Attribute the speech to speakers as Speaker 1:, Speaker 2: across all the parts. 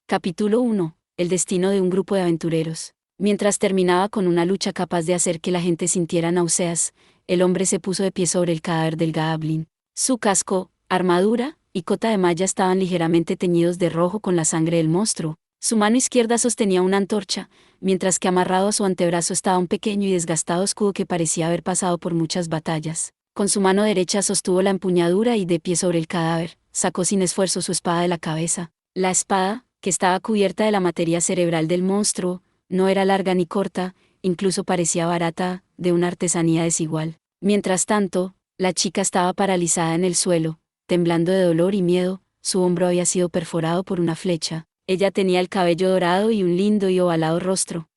Speaker 1: Capítulo 1. El destino de un grupo de aventureros. Mientras terminaba con una lucha capaz de hacer que la gente sintiera náuseas, el hombre se puso de pie sobre el cadáver del Goblin. Su casco, armadura y cota de malla estaban ligeramente teñidos de rojo con la sangre del monstruo. Su mano izquierda sostenía una antorcha, mientras que amarrado a su antebrazo estaba un pequeño y desgastado escudo que parecía haber pasado por muchas batallas. Con su mano derecha sostuvo la empuñadura y, de pie sobre el cadáver, sacó sin esfuerzo su espada de la cabeza. La espada, que estaba cubierta de la materia cerebral del monstruo, no era larga ni corta, incluso parecía barata, de una artesanía desigual. Mientras tanto, la chica estaba paralizada en el suelo, temblando de dolor y miedo. Su hombro había sido perforado por una flecha. Ella tenía el cabello dorado y un lindo y ovalado rostro.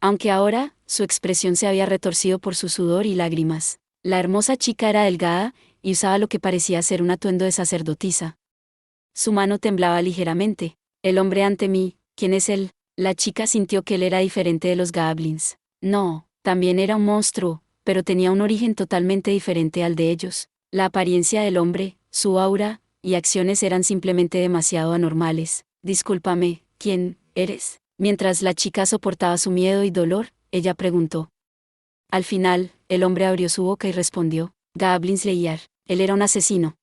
Speaker 1: Aunque ahora, su expresión se había retorcido por su sudor y lágrimas. La hermosa chica era delgada, y usaba lo que parecía ser un atuendo de sacerdotisa. Su mano temblaba ligeramente. El hombre ante mí, ¿quién es él? La chica sintió que él era diferente de los goblins. No, también era un monstruo, pero tenía un origen totalmente diferente al de ellos. La apariencia del hombre, su aura y acciones eran simplemente demasiado anormales. Discúlpame, ¿quién eres? Mientras la chica soportaba su miedo y dolor, ella preguntó. Al final, el hombre abrió su boca y respondió: Goblin Slayer. Él era un asesino.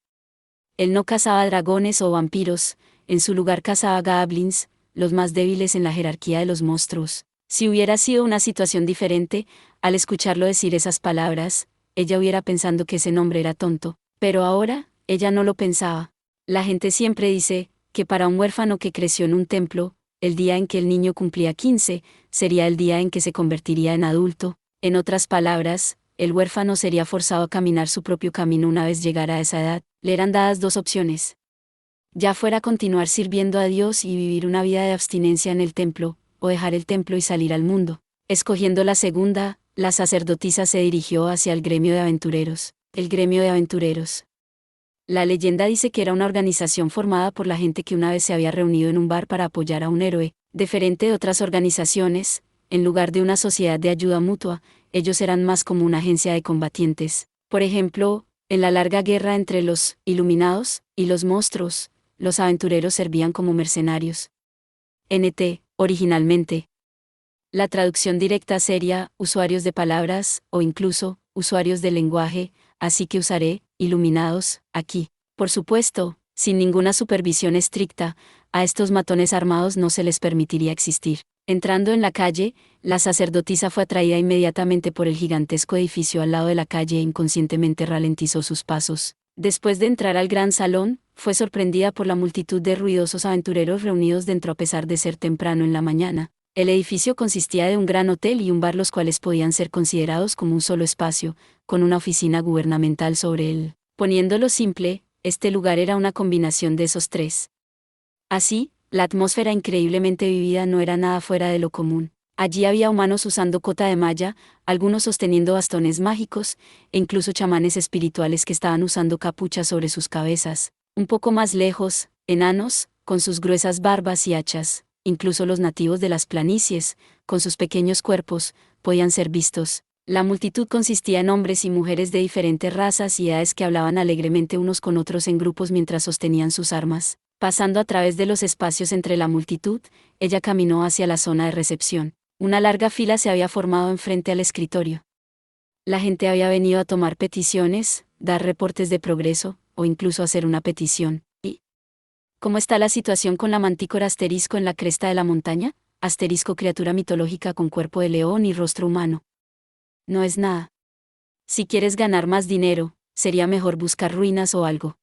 Speaker 1: Él no cazaba dragones o vampiros, en su lugar cazaba goblins, los más débiles en la jerarquía de los monstruos. Si hubiera sido una situación diferente, al escucharlo decir esas palabras, ella hubiera pensado que ese nombre era tonto. Pero ahora, ella no lo pensaba. La gente siempre dice que para un huérfano que creció en un templo, el día en que el niño cumplía 15, sería el día en que se convertiría en adulto. En otras palabras, el huérfano sería forzado a caminar su propio camino una vez llegara a esa edad. Le eran dadas dos opciones. Ya fuera continuar sirviendo a Dios y vivir una vida de abstinencia en el templo, o dejar el templo y salir al mundo. Escogiendo la segunda, la sacerdotisa se dirigió hacia el gremio de aventureros. El gremio de aventureros. La leyenda dice que era una organización formada por la gente que una vez se había reunido en un bar para apoyar a un héroe. Diferente de otras organizaciones, en lugar de una sociedad de ayuda mutua, ellos eran más como una agencia de combatientes. Por ejemplo, en la larga guerra entre los iluminados y los monstruos, los aventureros servían como mercenarios. Originalmente. La traducción directa sería usuarios de palabras, o incluso usuarios del lenguaje, así que usaré iluminados aquí. Por supuesto, sin ninguna supervisión estricta, a estos matones armados no se les permitiría existir. Entrando en la calle, la sacerdotisa fue atraída inmediatamente por el gigantesco edificio al lado de la calle e inconscientemente ralentizó sus pasos. Después de entrar al gran salón, fue sorprendida por la multitud de ruidosos aventureros reunidos dentro a pesar de ser temprano en la mañana. El edificio consistía de un gran hotel y un bar, los cuales podían ser considerados como un solo espacio, con una oficina gubernamental sobre él. Poniéndolo simple, este lugar era una combinación de esos tres. Así, la atmósfera increíblemente vivida no era nada fuera de lo común. Allí había humanos usando cota de malla, algunos sosteniendo bastones mágicos, e incluso chamanes espirituales que estaban usando capuchas sobre sus cabezas. Un poco más lejos, enanos, con sus gruesas barbas y hachas, incluso los nativos de las planicies, con sus pequeños cuerpos, podían ser vistos. La multitud consistía en hombres y mujeres de diferentes razas y edades que hablaban alegremente unos con otros en grupos mientras sostenían sus armas. Pasando a través de los espacios entre la multitud, ella caminó hacia la zona de recepción. Una larga fila se había formado enfrente al escritorio. La gente había venido a tomar peticiones, dar reportes de progreso, o incluso hacer una petición. ¿Y cómo está la situación con la mantícora asterisco en la cresta de la montaña? Asterisco, criatura mitológica con cuerpo de león y rostro humano. No es nada. Si quieres ganar más dinero, sería mejor buscar ruinas o algo.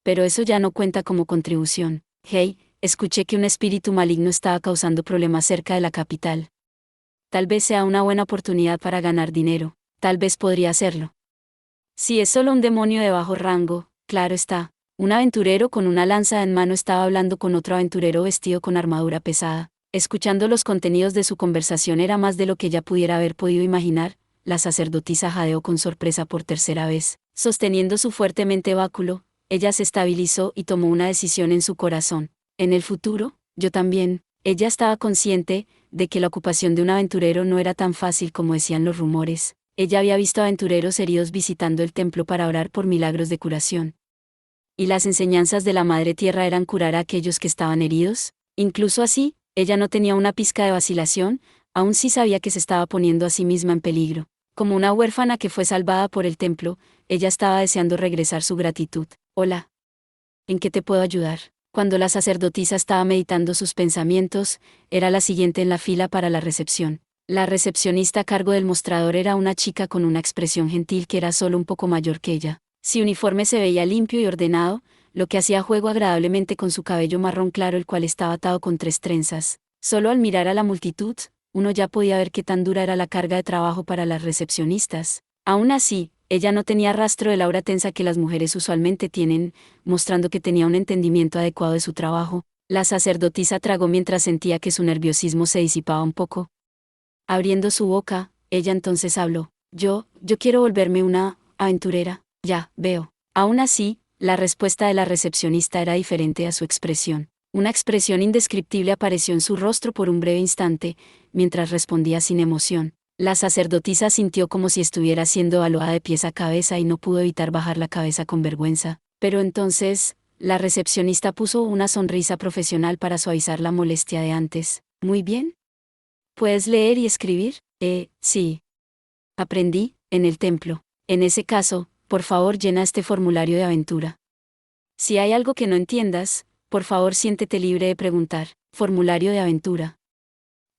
Speaker 1: Pero eso ya no cuenta como contribución. Hey, escuché que un espíritu maligno estaba causando problemas cerca de la capital. Tal vez sea una buena oportunidad para ganar dinero. Tal vez podría hacerlo. Si es solo un demonio de bajo rango, claro está. Un aventurero con una lanza en mano estaba hablando con otro aventurero vestido con armadura pesada. Escuchando los contenidos de su conversación era más de lo que ella pudiera haber podido imaginar. La sacerdotisa jadeó con sorpresa por tercera vez. Sosteniendo su fuertemente báculo, ella se estabilizó y tomó una decisión en su corazón. En el futuro, yo también. Ella estaba consciente de que la ocupación de un aventurero no era tan fácil como decían los rumores. Ella había visto aventureros heridos visitando el templo para orar por milagros de curación. ¿Y las enseñanzas de la Madre Tierra eran curar a aquellos que estaban heridos? Incluso así, ella no tenía una pizca de vacilación, aún sí sabía que se estaba poniendo a sí misma en peligro. Como una huérfana que fue salvada por el templo, ella estaba deseando regresar su gratitud. Hola. ¿En qué te puedo ayudar? Cuando la sacerdotisa estaba meditando sus pensamientos, era la siguiente en la fila para la recepción. La recepcionista a cargo del mostrador era una chica con una expresión gentil que era solo un poco mayor que ella. Su uniforme se veía limpio y ordenado, lo que hacía juego agradablemente con su cabello marrón claro, el cual estaba atado con 3 trenzas. Solo al mirar a la multitud, uno ya podía ver qué tan dura era la carga de trabajo para las recepcionistas. Aún así, ella no tenía rastro de la aura tensa que las mujeres usualmente tienen, mostrando que tenía un entendimiento adecuado de su trabajo. La sacerdotisa tragó mientras sentía que su nerviosismo se disipaba un poco. Abriendo su boca, ella entonces habló. Yo quiero volverme una aventurera. Ya, veo. Aún así, la respuesta de la recepcionista era diferente a su expresión. Una expresión indescriptible apareció en su rostro por un breve instante, mientras respondía sin emoción. La sacerdotisa sintió como si estuviera siendo evaluada de pies a cabeza y no pudo evitar bajar la cabeza con vergüenza. Pero entonces, la recepcionista puso una sonrisa profesional para suavizar la molestia de antes. Muy bien. ¿Puedes leer y escribir? Sí. Aprendí, en el templo. En ese caso, por favor llena este formulario de aventura. Si hay algo que no entiendas, por favor siéntete libre de preguntar. Formulario de aventura.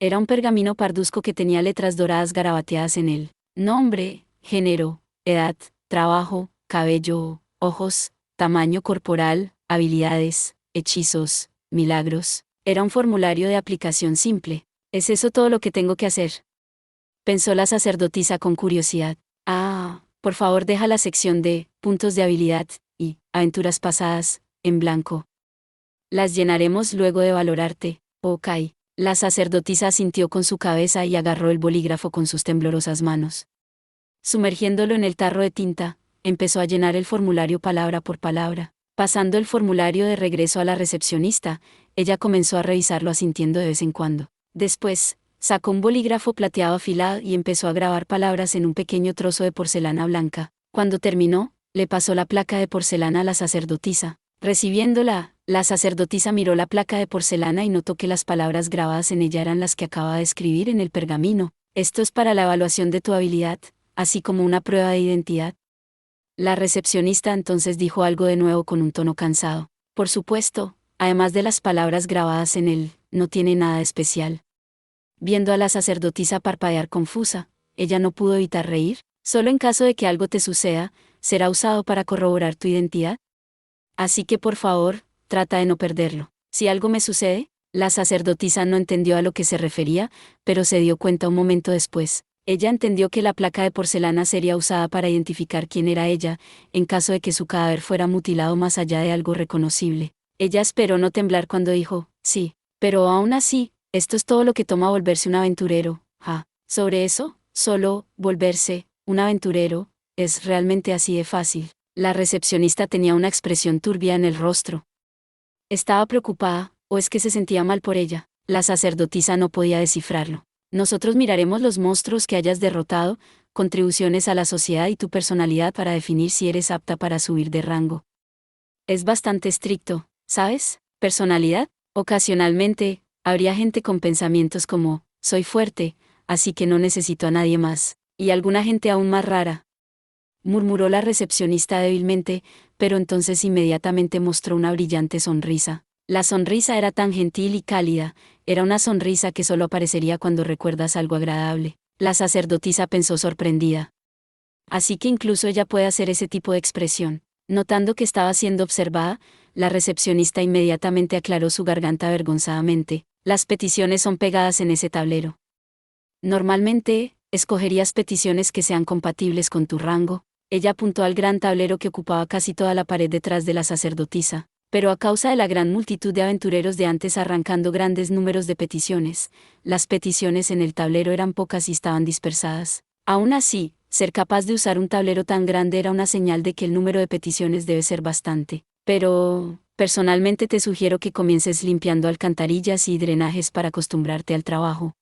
Speaker 1: Era un pergamino parduzco que tenía letras doradas garabateadas en él. Nombre, género, edad, trabajo, cabello, ojos, tamaño corporal, habilidades, hechizos, milagros. Era un formulario de aplicación simple. ¿Es eso todo lo que tengo que hacer?, pensó la sacerdotisa con curiosidad. Por favor deja la sección de puntos de habilidad y aventuras pasadas en blanco. Las llenaremos luego de valorarte, ok. La sacerdotisa asintió con su cabeza y agarró el bolígrafo con sus temblorosas manos. Sumergiéndolo en el tarro de tinta, empezó a llenar el formulario palabra por palabra. Pasando el formulario de regreso a la recepcionista, ella comenzó a revisarlo asintiendo de vez en cuando. Después, sacó un bolígrafo plateado afilado y empezó a grabar palabras en un pequeño trozo de porcelana blanca. Cuando terminó, le pasó la placa de porcelana a la sacerdotisa. Recibiéndola, la sacerdotisa miró la placa de porcelana y notó que las palabras grabadas en ella eran las que acababa de escribir en el pergamino. Esto es para la evaluación de tu habilidad, así como una prueba de identidad. La recepcionista entonces dijo algo de nuevo con un tono cansado. Por supuesto, además de las palabras grabadas en él, no tiene nada especial. Viendo a la sacerdotisa parpadear confusa, ella no pudo evitar reír. Solo en caso de que algo te suceda, será usado para corroborar tu identidad. Así que por favor, trata de no perderlo. Si algo me sucede, la sacerdotisa no entendió a lo que se refería, pero se dio cuenta un momento después. Ella entendió que la placa de porcelana sería usada para identificar quién era ella, en caso de que su cadáver fuera mutilado más allá de algo reconocible. Ella esperó no temblar cuando dijo, sí, pero aún así, esto es todo lo que toma volverse un aventurero. Sobre eso, solo, volverse, un aventurero, es realmente así de fácil. La recepcionista tenía una expresión turbia en el rostro. ¿Estaba preocupada, o es que se sentía mal por ella? La sacerdotisa no podía descifrarlo. Nosotros miraremos los monstruos que hayas derrotado, contribuciones a la sociedad y tu personalidad para definir si eres apta para subir de rango. Es bastante estricto, ¿sabes? Personalidad. Ocasionalmente, habría gente con pensamientos como, soy fuerte, así que no necesito a nadie más, y alguna gente aún más rara, murmuró la recepcionista débilmente, pero entonces inmediatamente mostró una brillante sonrisa. La sonrisa era tan gentil y cálida, era una sonrisa que solo aparecería cuando recuerdas algo agradable. La sacerdotisa pensó sorprendida. Así que incluso ella puede hacer ese tipo de expresión. Notando que estaba siendo observada, la recepcionista inmediatamente aclaró su garganta avergonzadamente. Las peticiones son pegadas en ese tablero. Normalmente, escogerías peticiones que sean compatibles con tu rango. Ella apuntó al gran tablero que ocupaba casi toda la pared detrás de la sacerdotisa, pero a causa de la gran multitud de aventureros de antes arrancando grandes números de peticiones, las peticiones en el tablero eran pocas y estaban dispersadas. Aún así, ser capaz de usar un tablero tan grande era una señal de que el número de peticiones debe ser bastante. Pero, personalmente te sugiero que comiences limpiando alcantarillas y drenajes para acostumbrarte al trabajo.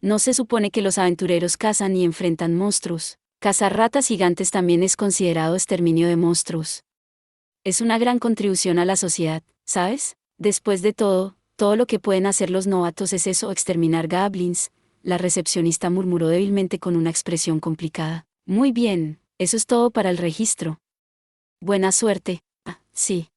Speaker 1: No se supone que los aventureros cazan y enfrentan monstruos. Cazar ratas gigantes también es considerado exterminio de monstruos. Es una gran contribución a la sociedad, ¿sabes? Después de todo, todo lo que pueden hacer los novatos es eso, exterminar goblins. La recepcionista murmuró débilmente con una expresión complicada. Muy bien, eso es todo para el registro. Buena suerte. Ah, sí.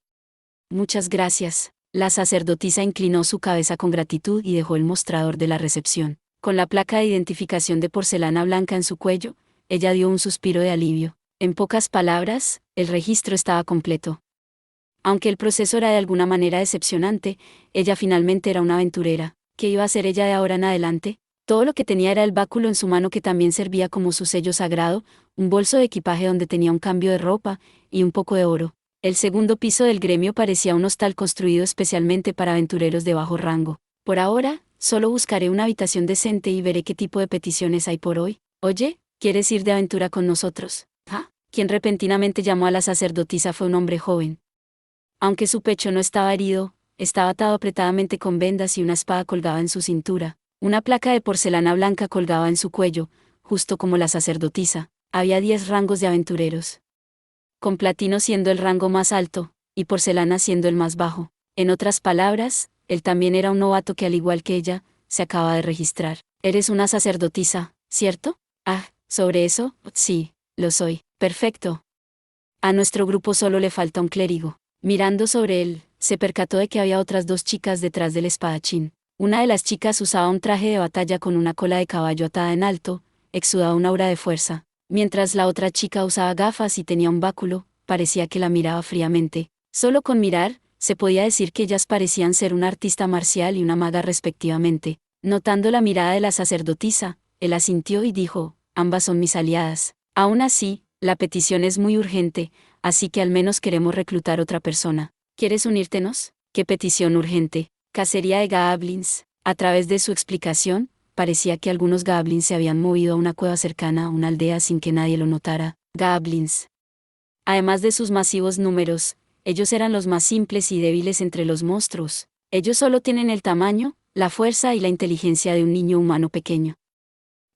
Speaker 1: Muchas gracias. La sacerdotisa inclinó su cabeza con gratitud y dejó el mostrador de la recepción. Con la placa de identificación de porcelana blanca en su cuello, ella dio un suspiro de alivio. En pocas palabras, el registro estaba completo. Aunque el proceso era de alguna manera decepcionante, ella finalmente era una aventurera. ¿Qué iba a hacer ella de ahora en adelante? Todo lo que tenía era el báculo en su mano que también servía como su sello sagrado, un bolso de equipaje donde tenía un cambio de ropa, y un poco de oro. El segundo piso del gremio parecía un hostal construido especialmente para aventureros de bajo rango. Por ahora, solo buscaré una habitación decente y veré qué tipo de peticiones hay por hoy. Oye, ¿quieres ir de aventura con nosotros? ¿Ah? Quien repentinamente llamó a la sacerdotisa fue un hombre joven. Aunque su pecho no estaba herido, estaba atado apretadamente con vendas y una espada colgaba en su cintura. Una placa de porcelana blanca colgaba en su cuello, justo como la sacerdotisa. Había 10 rangos de aventureros, con platino siendo el rango más alto, y porcelana siendo el más bajo. En otras palabras, él también era un novato que al igual que ella, se acaba de registrar. Eres una sacerdotisa, ¿cierto? Ah, ¿sobre eso? Sí, lo soy. Perfecto. A nuestro grupo solo le falta un clérigo. Mirando sobre él, se percató de que había otras 2 chicas detrás del espadachín. Una de las chicas usaba un traje de batalla con una cola de caballo atada en alto, exudaba una aura de fuerza, mientras la otra chica usaba gafas y tenía un báculo, parecía que la miraba fríamente. Solo con mirar, se podía decir que ellas parecían ser una artista marcial y una maga respectivamente. Notando la mirada de la sacerdotisa, él asintió y dijo, ambas son mis aliadas. Aún así, la petición es muy urgente, así que al menos queremos reclutar otra persona. ¿Quieres unírtenos? ¿Qué petición urgente? Cacería de goblins. A través de su explicación, parecía que algunos goblins se habían movido a una cueva cercana a una aldea sin que nadie lo notara. Goblins. Además de sus masivos números, ellos eran los más simples y débiles entre los monstruos. Ellos solo tienen el tamaño, la fuerza y la inteligencia de un niño humano pequeño.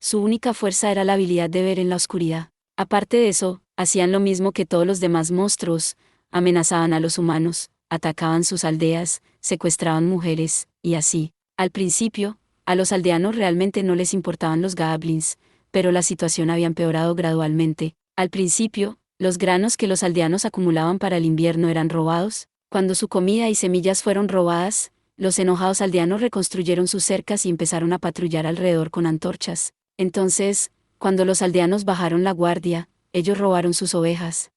Speaker 1: Su única fuerza era la habilidad de ver en la oscuridad. Aparte de eso, hacían lo mismo que todos los demás monstruos, amenazaban a los humanos, atacaban sus aldeas, secuestraban mujeres, y así. Al principio, a los aldeanos realmente no les importaban los goblins, pero la situación había empeorado gradualmente. Al principio, los granos que los aldeanos acumulaban para el invierno eran robados. Cuando su comida y semillas fueron robadas, los enojados aldeanos reconstruyeron sus cercas y empezaron a patrullar alrededor con antorchas. Entonces, cuando los aldeanos bajaron la guardia, ellos robaron sus ovejas.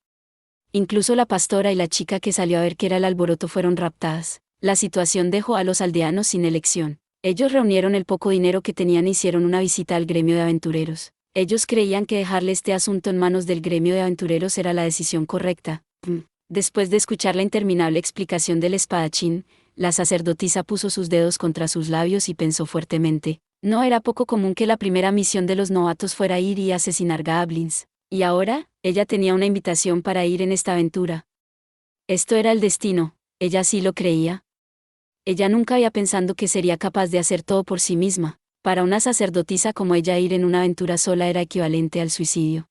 Speaker 1: Incluso la pastora y la chica que salió a ver qué era el alboroto fueron raptadas. La situación dejó a los aldeanos sin elección. Ellos reunieron el poco dinero que tenían e hicieron una visita al gremio de aventureros. Ellos creían que dejarle este asunto en manos del gremio de aventureros era la decisión correcta. Después de escuchar la interminable explicación del espadachín, la sacerdotisa puso sus dedos contra sus labios y pensó fuertemente. No era poco común que la primera misión de los novatos fuera ir y asesinar goblins. Y ahora, ella tenía una invitación para ir en esta aventura. Esto era el destino, ella sí lo creía. Ella nunca había pensado que sería capaz de hacer todo por sí misma. Para una sacerdotisa como ella ir en una aventura sola era equivalente al suicidio.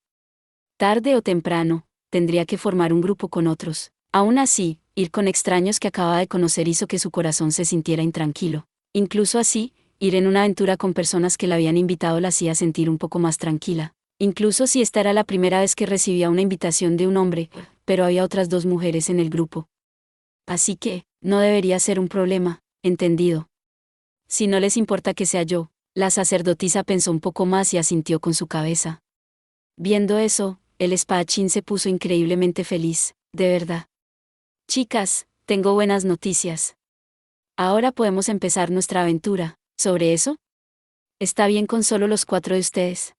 Speaker 1: Tarde o temprano, tendría que formar un grupo con otros. Aún así, ir con extraños que acababa de conocer hizo que su corazón se sintiera intranquilo. Incluso así, ir en una aventura con personas que la habían invitado la hacía sentir un poco más tranquila. Incluso si esta era la primera vez que recibía una invitación de un hombre, pero había otras 2 mujeres en el grupo. Así que, no debería ser un problema, ¿entendido? Si no les importa que sea yo, la sacerdotisa pensó un poco más y asintió con su cabeza. Viendo eso, el espadachín se puso increíblemente feliz, de verdad. Chicas, tengo buenas noticias. Ahora podemos empezar nuestra aventura. ¿Sobre eso? ¿Está bien con solo los 4 de ustedes?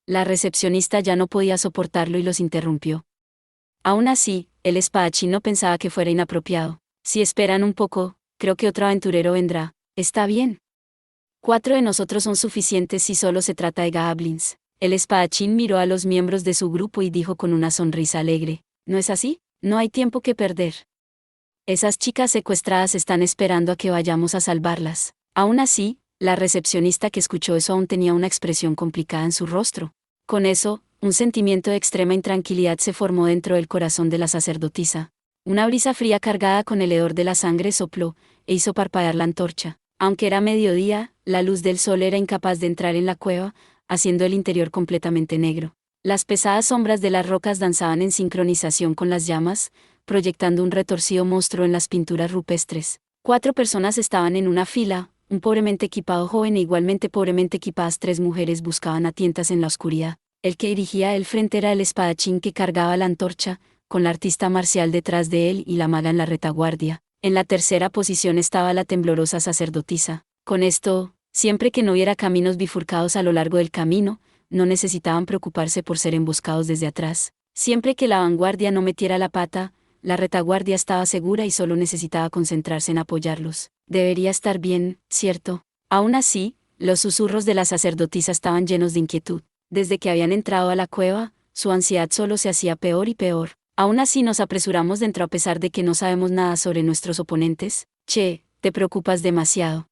Speaker 1: La recepcionista ya no podía soportarlo y los interrumpió. Aún así, el espadachín no pensaba que fuera inapropiado. Si esperan un poco, creo que otro aventurero vendrá. Está bien. 4 de nosotros son suficientes si solo se trata de goblins. El espadachín miró a los miembros de su grupo y dijo con una sonrisa alegre, ¿no es así? No hay tiempo que perder. Esas chicas secuestradas están esperando a que vayamos a salvarlas. Aún así, la recepcionista que escuchó eso aún tenía una expresión complicada en su rostro. Con eso, un sentimiento de extrema intranquilidad se formó dentro del corazón de la sacerdotisa. Una brisa fría cargada con el hedor de la sangre sopló, e hizo parpadear la antorcha. Aunque era mediodía, la luz del sol era incapaz de entrar en la cueva, haciendo el interior completamente negro. Las pesadas sombras de las rocas danzaban en sincronización con las llamas, proyectando un retorcido monstruo en las pinturas rupestres. 4 personas estaban en una fila, un pobremente equipado joven e igualmente pobremente equipadas 3 mujeres buscaban a tientas en la oscuridad. El que dirigía el frente era el espadachín que cargaba la antorcha, con la artista marcial detrás de él y la maga en la retaguardia. En la tercera posición estaba la temblorosa sacerdotisa. Con esto, siempre que no hubiera caminos bifurcados a lo largo del camino, no necesitaban preocuparse por ser emboscados desde atrás. Siempre que la vanguardia no metiera la pata, la retaguardia estaba segura y solo necesitaba concentrarse en apoyarlos. Debería estar bien, ¿cierto? Aún así, los susurros de la sacerdotisa estaban llenos de inquietud. Desde que habían entrado a la cueva, su ansiedad solo se hacía peor y peor. Aún así nos apresuramos dentro a pesar de que no sabemos nada sobre nuestros oponentes. Che, te preocupas demasiado.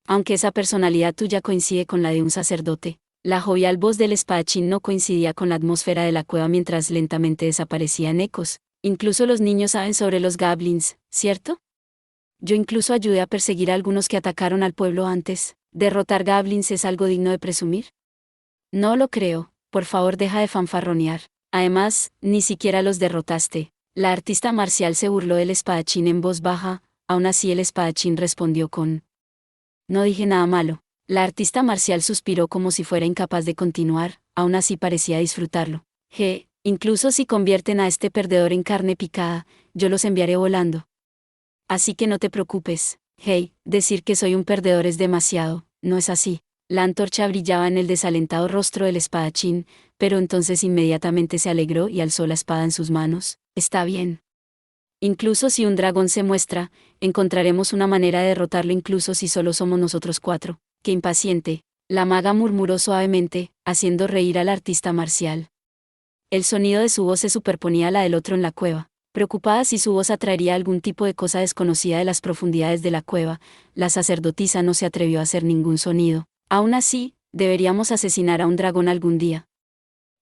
Speaker 1: Aunque esa personalidad tuya coincide con la de un sacerdote, la jovial voz del espadachín no coincidía con la atmósfera de la cueva mientras lentamente desaparecía en ecos. Incluso los niños saben sobre los goblins, ¿cierto? Yo incluso ayudé a perseguir a algunos que atacaron al pueblo antes. ¿Derrotar goblins es algo digno de presumir? No lo creo, por favor deja de fanfarronear. Además, ni siquiera los derrotaste. La artista marcial se burló del espadachín en voz baja, aún así el espadachín respondió con: no dije nada malo. La artista marcial suspiró como si fuera incapaz de continuar, aún así parecía disfrutarlo. Incluso si convierten a este perdedor en carne picada, yo los enviaré volando. Así que no te preocupes. Decir que soy un perdedor es demasiado, ¿no es así? La antorcha brillaba en el desalentado rostro del espadachín, pero entonces inmediatamente se alegró y alzó la espada en sus manos. Está bien. Incluso si un dragón se muestra, encontraremos una manera de derrotarlo incluso si solo somos nosotros 4. Qué impaciente. La maga murmuró suavemente, haciendo reír al artista marcial. El sonido de su voz se superponía a la del otro en la cueva. Preocupada si su voz atraería algún tipo de cosa desconocida de las profundidades de la cueva, la sacerdotisa no se atrevió a hacer ningún sonido. Aún así, deberíamos asesinar a un dragón algún día.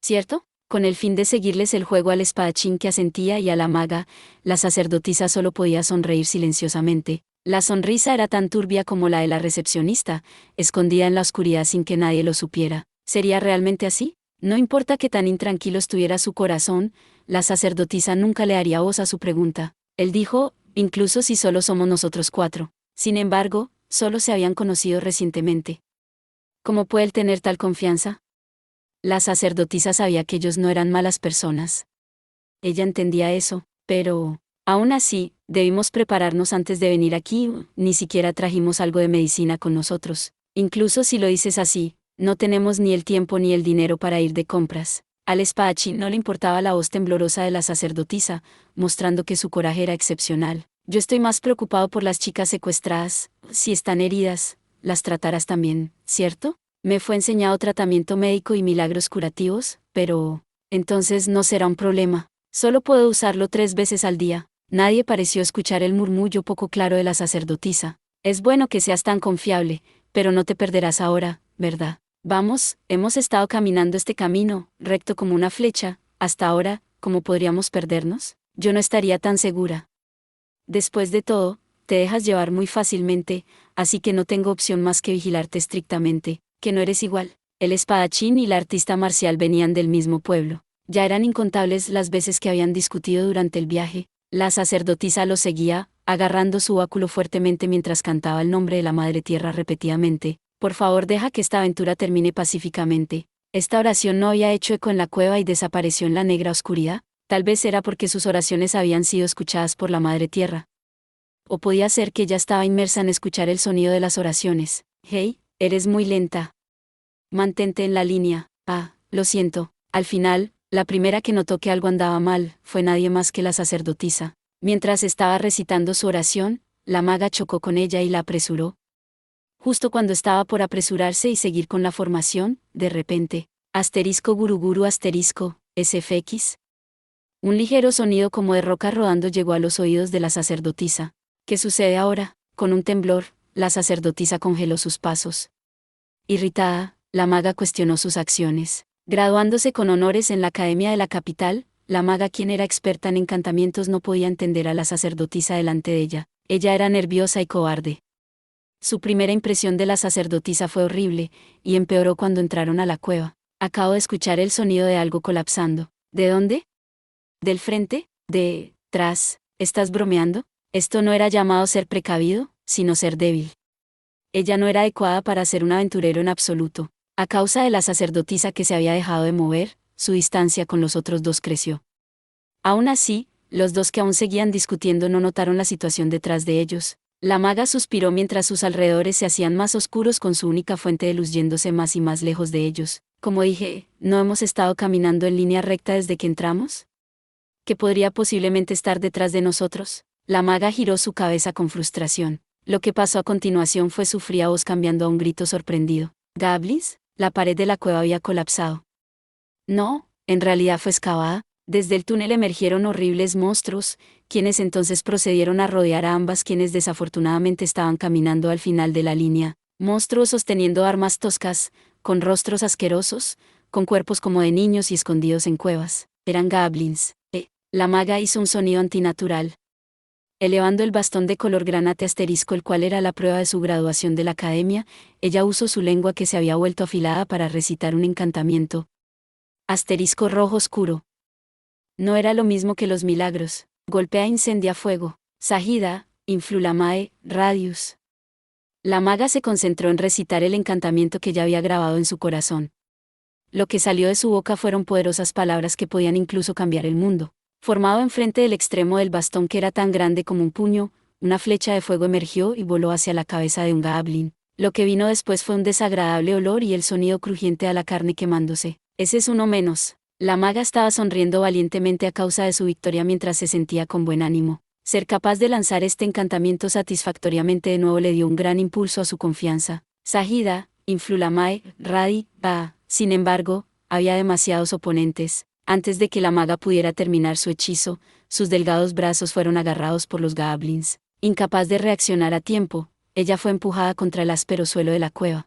Speaker 1: ¿Cierto? Con el fin de seguirles el juego al espadachín que asentía y a la maga, la sacerdotisa solo podía sonreír silenciosamente. La sonrisa era tan turbia como la de la recepcionista, escondida en la oscuridad sin que nadie lo supiera. ¿Sería realmente así? No importa que tan intranquilo estuviera su corazón, la sacerdotisa nunca le daría voz a su pregunta. Él dijo, incluso si solo somos nosotros 4. Sin embargo, solo se habían conocido recientemente. ¿Cómo puede él tener tal confianza? La sacerdotisa sabía que ellos no eran malas personas. Ella entendía eso, pero, aún así, debimos prepararnos antes de venir aquí, ni siquiera trajimos algo de medicina con nosotros. Incluso si lo dices así, no tenemos ni el tiempo ni el dinero para ir de compras. Al espadachín no le importaba la voz temblorosa de la sacerdotisa, mostrando que su coraje era excepcional. Yo estoy más preocupado por las chicas secuestradas. Si están heridas, las tratarás también, ¿cierto? Me fue enseñado tratamiento médico y milagros curativos, pero entonces no será un problema. Solo puedo usarlo 3 veces al día. Nadie pareció escuchar el murmullo poco claro de la sacerdotisa. Es bueno que seas tan confiable, pero no te perderás ahora, ¿verdad? Vamos, hemos estado caminando este camino, recto como una flecha, hasta ahora, ¿cómo podríamos perdernos? Yo no estaría tan segura. Después de todo, te dejas llevar muy fácilmente, así que no tengo opción más que vigilarte estrictamente, que no eres igual. El espadachín y la artista marcial venían del mismo pueblo. Ya eran incontables las veces que habían discutido durante el viaje. La sacerdotisa lo seguía, agarrando su báculo fuertemente mientras cantaba el nombre de la Madre Tierra repetidamente. Por favor, deja que esta aventura termine pacíficamente. Esta oración no había hecho eco en la cueva y desapareció en la negra oscuridad. Tal vez era porque sus oraciones habían sido escuchadas por la Madre Tierra. O podía ser que ella estaba inmersa en escuchar el sonido de las oraciones. Eres muy lenta. Mantente en la línea. Lo siento. Al final, la primera que notó que algo andaba mal, fue nadie más que la sacerdotisa. Mientras estaba recitando su oración, la maga chocó con ella y la apresuró. Justo cuando estaba por apresurarse y seguir con la formación, de repente, *guruguru SFX. Un ligero sonido como de roca rodando llegó a los oídos de la sacerdotisa. ¿Qué sucede ahora? Con un temblor, la sacerdotisa congeló sus pasos. Irritada, la maga cuestionó sus acciones. Graduándose con honores en la academia de la capital, La maga, quien era experta en encantamientos, no podía entender a la sacerdotisa delante de ella. Ella era nerviosa y cobarde. Su primera impresión de la sacerdotisa fue horrible, y empeoró cuando entraron a la cueva. Acabo de escuchar el sonido de algo colapsando. ¿De dónde? ¿Del frente? ¿Tras? ¿Estás bromeando? Esto no era llamado ser precavido, sino ser débil. Ella no era adecuada para ser un aventurero en absoluto. A causa de la sacerdotisa que se había dejado de mover, su distancia con los otros dos creció. Aún así, los dos que aún seguían discutiendo no notaron la situación detrás de ellos. La maga suspiró mientras sus alrededores se hacían más oscuros, con su única fuente de luz yéndose más y más lejos de ellos. Como dije, ¿no hemos estado caminando en línea recta desde que entramos? ¿Qué podría posiblemente estar detrás de nosotros? La maga giró su cabeza con frustración. Lo que pasó a continuación fue su fría voz cambiando a un grito sorprendido. ¿Goblins? La pared de la cueva había colapsado. No, en realidad fue excavada. Desde el túnel emergieron horribles monstruos, quienes entonces procedieron a rodear a ambas, quienes desafortunadamente estaban caminando al final de la línea. Monstruos sosteniendo armas toscas, con rostros asquerosos, con cuerpos como de niños y escondidos en cuevas. Eran goblins. La maga hizo un sonido antinatural. Elevando el bastón de color granate asterisco, el cual era la prueba de su graduación de la academia, ella usó su lengua, que se había vuelto afilada, para recitar un encantamiento. Asterisco rojo oscuro. No era lo mismo que los milagros. Golpea, incendia, fuego. Sajida, influlamae, radius. La maga se concentró en recitar el encantamiento que ya había grabado en su corazón. Lo que salió de su boca fueron poderosas palabras que podían incluso cambiar el mundo. Formado enfrente del extremo del bastón, que era tan grande como un puño, una flecha de fuego emergió y voló hacia la cabeza de un goblin. Lo que vino después fue un desagradable olor y el sonido crujiente a la carne quemándose. Ese es uno menos. La maga estaba sonriendo valientemente a causa de su victoria mientras se sentía con buen ánimo. Ser capaz de lanzar este encantamiento satisfactoriamente de nuevo le dio un gran impulso a su confianza. Sajida, influlamae, radi, ba. Sin embargo, había demasiados oponentes. Antes de que la maga pudiera terminar su hechizo, sus delgados brazos fueron agarrados por los goblins. Incapaz de reaccionar a tiempo, ella fue empujada contra el áspero suelo de la cueva.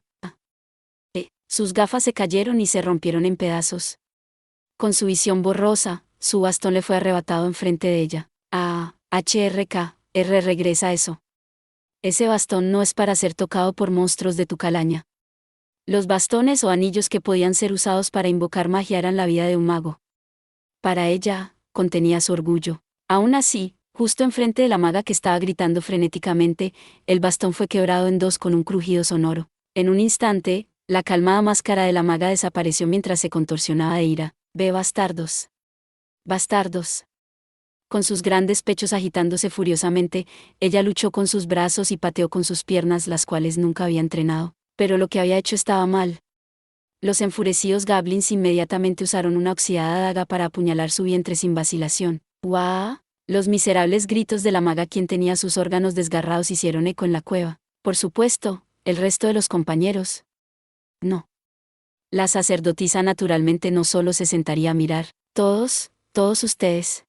Speaker 1: Sus gafas se cayeron y se rompieron en pedazos. Con su visión borrosa, su bastón le fue arrebatado enfrente de ella. Regresa eso. Ese bastón no es para ser tocado por monstruos de tu calaña. Los bastones o anillos que podían ser usados para invocar magia eran la vida de un mago. Para ella, contenía su orgullo. Aún así, justo enfrente de la maga, que estaba gritando frenéticamente, el bastón fue quebrado en dos con un crujido sonoro. En un instante, la calmada máscara de la maga desapareció mientras se contorsionaba de ira. «Ve, bastardos. Bastardos». Con sus grandes pechos agitándose furiosamente, ella luchó con sus brazos y pateó con sus piernas, las cuales nunca había entrenado. Pero lo que había hecho estaba mal. Los enfurecidos goblins inmediatamente usaron una oxidada daga para apuñalar su vientre sin vacilación. ¡Guau! Los miserables gritos de la maga, quien tenía sus órganos desgarrados, hicieron eco en la cueva. Por supuesto, el resto de los compañeros. No. La sacerdotisa naturalmente no solo se sentaría a mirar. Todos ustedes.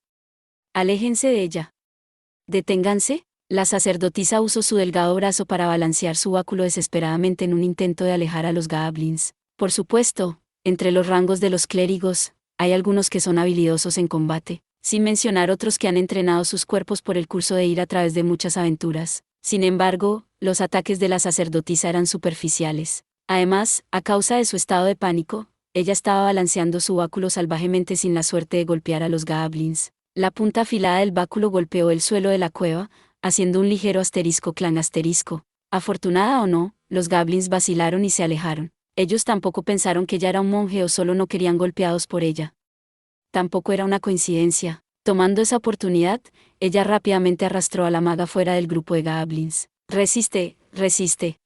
Speaker 1: Aléjense de ella. Deténganse. La sacerdotisa usó su delgado brazo para balancear su báculo desesperadamente en un intento de alejar a los goblins. Por supuesto, entre los rangos de los clérigos, hay algunos que son habilidosos en combate, sin mencionar otros que han entrenado sus cuerpos por el curso de ir a través de muchas aventuras. Sin embargo, los ataques de la sacerdotisa eran superficiales. Además, a causa de su estado de pánico, ella estaba balanceando su báculo salvajemente, sin la suerte de golpear a los goblins. La punta afilada del báculo golpeó el suelo de la cueva, haciendo un ligero asterisco clan asterisco. Afortunada o no, los goblins vacilaron y se alejaron. Ellos tampoco pensaron que ella era un monje, o solo no querían golpeados por ella. Tampoco era una coincidencia. Tomando esa oportunidad, ella rápidamente arrastró a la maga fuera del grupo de goblins. «Resiste, resiste».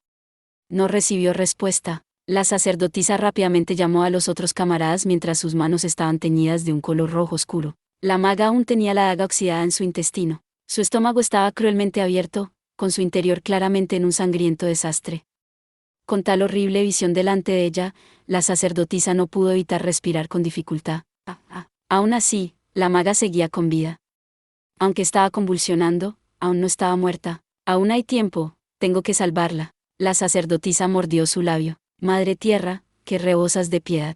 Speaker 1: No recibió respuesta. La sacerdotisa rápidamente llamó a los otros camaradas mientras sus manos estaban teñidas de un color rojo oscuro. La maga aún tenía la daga oxidada en su intestino. Su estómago estaba cruelmente abierto, con su interior claramente en un sangriento desastre. Con tal horrible visión delante de ella, la sacerdotisa no pudo evitar respirar con dificultad. Aún así, la maga seguía con vida. Aunque estaba convulsionando, aún no estaba muerta. Aún hay tiempo, tengo que salvarla. La sacerdotisa mordió su labio. «Madre Tierra, que rebosas de piedad.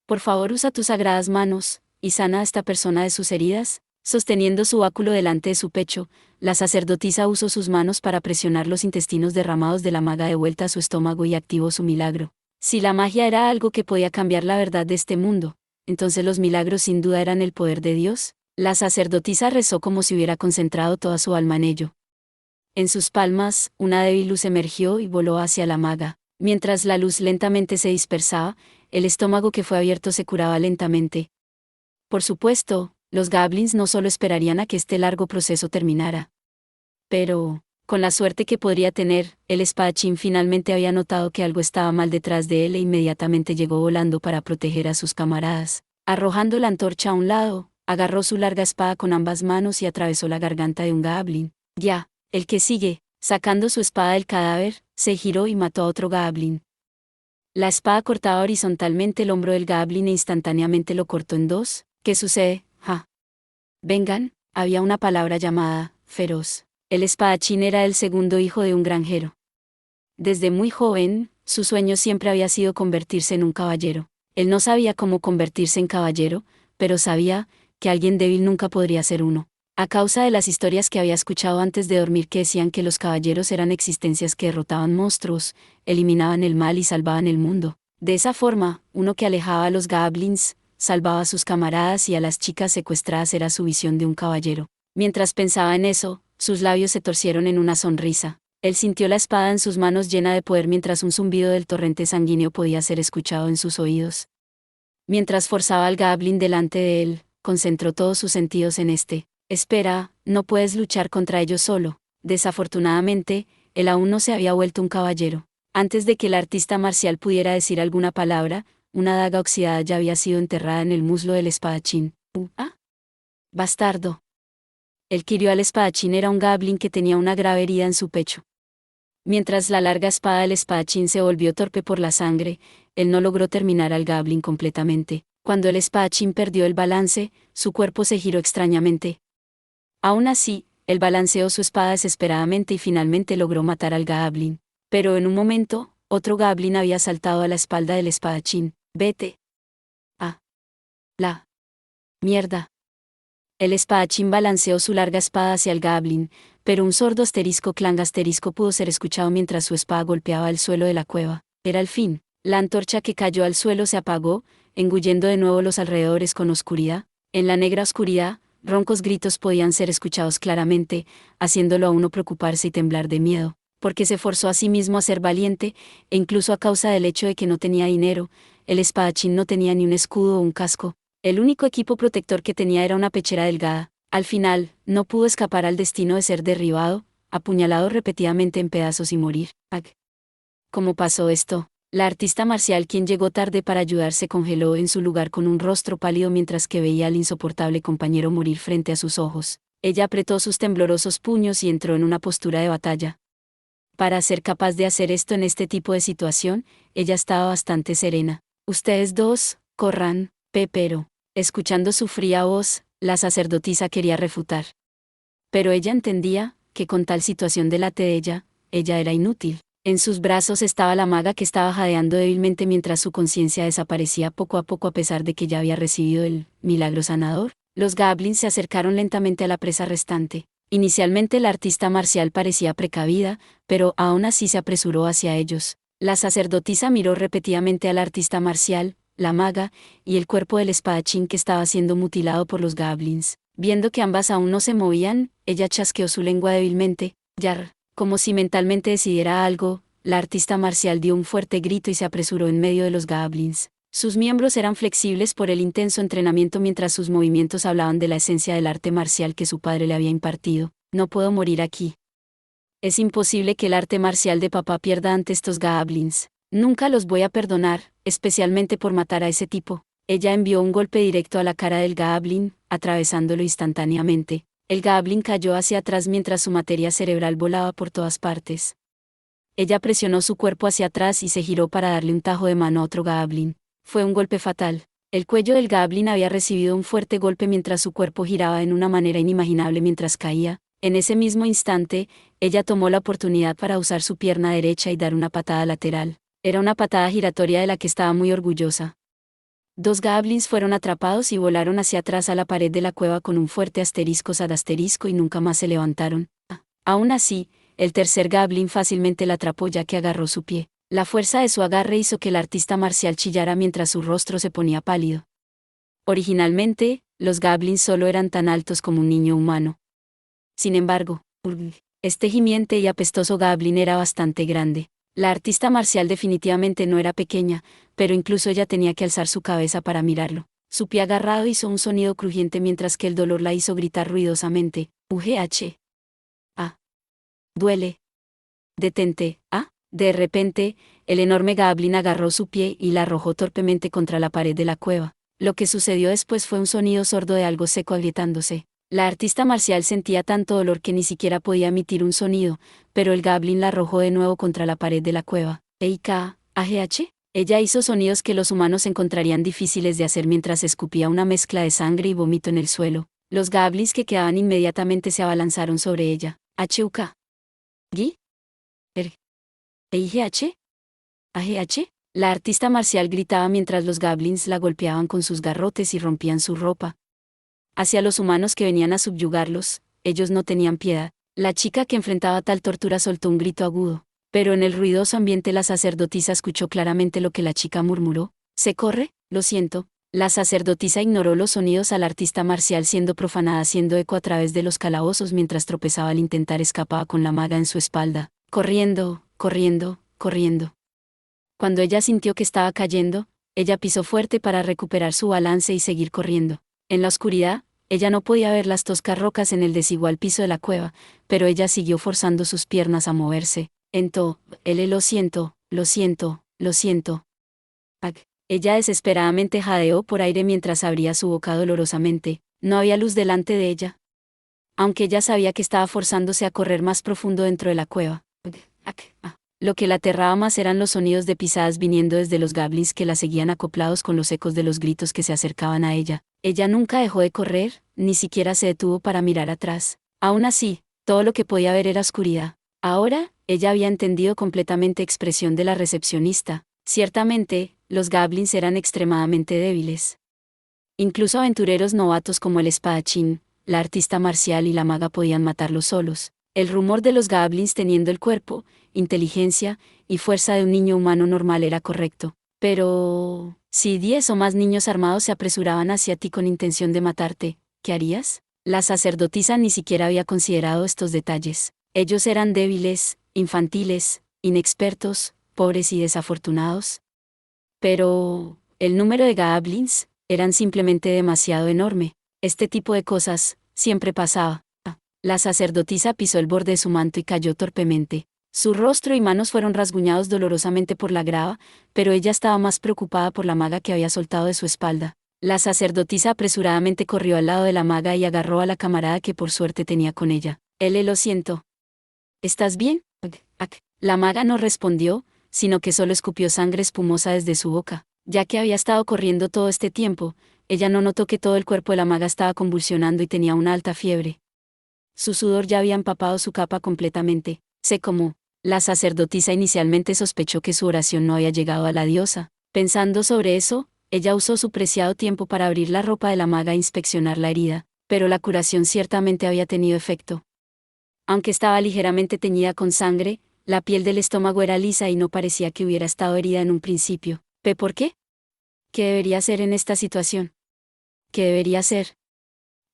Speaker 1: Por favor, usa tus sagradas manos, ¿y sana a esta persona de sus heridas? Sosteniendo su báculo delante de su pecho, la sacerdotisa usó sus manos para presionar los intestinos derramados de la maga de vuelta a su estómago y activó su milagro. Si la magia era algo que podía cambiar la verdad de este mundo, entonces los milagros sin duda eran el poder de Dios. La sacerdotisa rezó como si hubiera concentrado toda su alma en ello. En sus palmas, una débil luz emergió y voló hacia la maga. Mientras la luz lentamente se dispersaba, el estómago que fue abierto se curaba lentamente. Por supuesto, los goblins no solo esperarían a que este largo proceso terminara. Pero, con la suerte que podría tener, el espadachín finalmente había notado que algo estaba mal detrás de él e inmediatamente llegó volando para proteger a sus camaradas. Arrojando la antorcha a un lado, agarró su larga espada con ambas manos y atravesó la garganta de un goblin. Ya, el que sigue, sacando su espada del cadáver, se giró y mató a otro goblin. La espada cortaba horizontalmente el hombro del goblin e instantáneamente lo cortó en dos. ¿Qué sucede? ¡Ja! Vengan, había una palabra llamada feroz. El espadachín era el segundo hijo de un granjero. Desde muy joven, su sueño siempre había sido convertirse en un caballero. Él no sabía cómo convertirse en caballero, pero sabía que alguien débil nunca podría ser uno. A causa de las historias que había escuchado antes de dormir que decían que los caballeros eran existencias que derrotaban monstruos, eliminaban el mal y salvaban el mundo. De esa forma, uno que alejaba a los goblins, salvaba a sus camaradas y a las chicas secuestradas era su visión de un caballero. Mientras pensaba en eso, sus labios se torcieron en una sonrisa. Él sintió la espada en sus manos llena de poder mientras un zumbido del torrente sanguíneo podía ser escuchado en sus oídos. Mientras forzaba al goblin delante de él, concentró todos sus sentidos en este. Espera, no puedes luchar contra ellos solo. Desafortunadamente, él aún no se había vuelto un caballero. Antes de que el artista marcial pudiera decir alguna palabra, una daga oxidada ya había sido enterrada en el muslo del espadachín. ¡Ah! ¡Bastardo! El que hirió al espadachín era un goblin que tenía una grave herida en su pecho. Mientras la larga espada del espadachín se volvió torpe por la sangre, él no logró terminar al goblin completamente. Cuando el espadachín perdió el balance, su cuerpo se giró extrañamente. Aún así, él balanceó su espada desesperadamente y finalmente logró matar al goblin. Pero en un momento, otro goblin había saltado a la espalda del espadachín. Vete. Ah. La. Mierda. El espadachín balanceó su larga espada hacia el goblin, pero un sordo asterisco clang asterisco pudo ser escuchado mientras su espada golpeaba el suelo de la cueva. Era el fin. La antorcha que cayó al suelo se apagó, engullendo de nuevo los alrededores con oscuridad. En la negra oscuridad, roncos gritos podían ser escuchados claramente, haciéndolo a uno preocuparse y temblar de miedo, porque se forzó a sí mismo a ser valiente, e incluso a causa del hecho de que no tenía dinero, el espadachín no tenía ni un escudo o un casco. El único equipo protector que tenía era una pechera delgada. Al final, no pudo escapar al destino de ser derribado, apuñalado repetidamente en pedazos y morir. ¡Ag! ¿Cómo pasó esto? La artista marcial quien llegó tarde para ayudar se congeló en su lugar con un rostro pálido mientras que veía al insoportable compañero morir frente a sus ojos. Ella apretó sus temblorosos puños y entró en una postura de batalla. Para ser capaz de hacer esto en este tipo de situación, ella estaba bastante serena. Ustedes dos, corran, pero, escuchando su fría voz, la sacerdotisa quería refutar. Pero ella entendía que con tal situación delante de ella era inútil. En sus brazos estaba la maga que estaba jadeando débilmente mientras su conciencia desaparecía poco a poco a pesar de que ya había recibido el milagro sanador. Los goblins se acercaron lentamente a la presa restante. Inicialmente la artista marcial parecía precavida, pero aún así se apresuró hacia ellos. La sacerdotisa miró repetidamente al artista marcial, la maga, y el cuerpo del espadachín que estaba siendo mutilado por los goblins. Viendo que ambas aún no se movían, ella chasqueó su lengua débilmente, yar. Como si mentalmente decidiera algo, la artista marcial dio un fuerte grito y se apresuró en medio de los goblins. Sus miembros eran flexibles por el intenso entrenamiento mientras sus movimientos hablaban de la esencia del arte marcial que su padre le había impartido. No puedo morir aquí. Es imposible que el arte marcial de papá pierda ante estos goblins. Nunca los voy a perdonar, especialmente por matar a ese tipo. Ella envió un golpe directo a la cara del goblin, atravesándolo instantáneamente. El goblin cayó hacia atrás mientras su materia cerebral volaba por todas partes. Ella presionó su cuerpo hacia atrás y se giró para darle un tajo de mano a otro goblin. Fue un golpe fatal. El cuello del goblin había recibido un fuerte golpe mientras su cuerpo giraba en una manera inimaginable mientras caía. En ese mismo instante, ella tomó la oportunidad para usar su pierna derecha y dar una patada lateral. Era una patada giratoria de la que estaba muy orgullosa. 2 goblins fueron atrapados y volaron hacia atrás a la pared de la cueva con un fuerte asterisco sad asterisco y nunca más se levantaron. Aún así, el tercer goblin fácilmente la atrapó ya que agarró su pie. La fuerza de su agarre hizo que el artista marcial chillara mientras su rostro se ponía pálido. Originalmente, los goblins solo eran tan altos como un niño humano. Sin embargo, este gimiente y apestoso goblin era bastante grande. La artista marcial definitivamente no era pequeña, pero incluso ella tenía que alzar su cabeza para mirarlo. Su pie agarrado hizo un sonido crujiente mientras que el dolor la hizo gritar ruidosamente. Ah. Duele. Detente. Ah. De repente, el enorme goblin agarró su pie y la arrojó torpemente contra la pared de la cueva. Lo que sucedió después fue un sonido sordo de algo seco agrietándose. La artista marcial sentía tanto dolor que ni siquiera podía emitir un sonido, pero el goblin la arrojó de nuevo contra la pared de la cueva. Ella hizo sonidos que los humanos encontrarían difíciles de hacer mientras escupía una mezcla de sangre y vómito en el suelo. Los goblins que quedaban inmediatamente se abalanzaron sobre ella. ¿Gi? La artista marcial gritaba mientras los goblins la golpeaban con sus garrotes y rompían su ropa. Hacia los humanos que venían a subyugarlos, ellos no tenían piedad. La chica que enfrentaba tal tortura soltó un grito agudo, pero en el ruidoso ambiente la sacerdotisa escuchó claramente lo que la chica murmuró. ¿Se corre? Lo siento. La sacerdotisa ignoró los sonidos al artista marcial siendo profanada haciendo eco a través de los calabozos mientras tropezaba al intentar escapar con la maga en su espalda. Corriendo, corriendo, corriendo. Cuando ella sintió que estaba cayendo, ella pisó fuerte para recuperar su balance y seguir corriendo. En la oscuridad, ella no podía ver las toscas rocas en el desigual piso de la cueva, pero ella siguió forzando sus piernas a moverse. Lo siento, lo siento, lo siento. Ella desesperadamente jadeó por aire mientras abría su boca dolorosamente. No había luz delante de ella. Aunque ella sabía que estaba forzándose a correr más profundo dentro de la cueva. Lo que la aterraba más eran los sonidos de pisadas viniendo desde los goblins que la seguían acoplados con los ecos de los gritos que se acercaban a ella. Ella nunca dejó de correr, ni siquiera se detuvo para mirar atrás. Aún así, todo lo que podía ver era oscuridad. Ahora, ella había entendido completamente expresión de la recepcionista. Ciertamente, los goblins eran extremadamente débiles. Incluso aventureros novatos como el espadachín, la artista marcial y la maga podían matarlos solos. El rumor de los goblins teniendo el cuerpo, inteligencia y fuerza de un niño humano normal era correcto. Pero, si 10 o más niños armados se apresuraban hacia ti con intención de matarte, ¿qué harías? La sacerdotisa ni siquiera había considerado estos detalles. Ellos eran débiles, infantiles, inexpertos, pobres y desafortunados. Pero, el número de goblins eran simplemente demasiado enorme. Este tipo de cosas siempre pasaba. La sacerdotisa pisó el borde de su manto y cayó torpemente. Su rostro y manos fueron rasguñados dolorosamente por la grava, pero ella estaba más preocupada por la maga que había soltado de su espalda. La sacerdotisa apresuradamente corrió al lado de la maga y agarró a la camarada que por suerte tenía con ella. Lo siento. ¿Estás bien? La maga no respondió, sino que solo escupió sangre espumosa desde su boca. Ya que había estado corriendo todo este tiempo, ella no notó que todo el cuerpo de la maga estaba convulsionando y tenía una alta fiebre. Su sudor ya había empapado su capa completamente. La sacerdotisa inicialmente sospechó que su oración no había llegado a la diosa. Pensando sobre eso, ella usó su preciado tiempo para abrir la ropa de la maga e inspeccionar la herida, pero la curación ciertamente había tenido efecto. Aunque estaba ligeramente teñida con sangre, la piel del estómago era lisa y no parecía que hubiera estado herida en un principio. ¿Por qué? ¿Qué debería hacer en esta situación? ¿Qué debería hacer?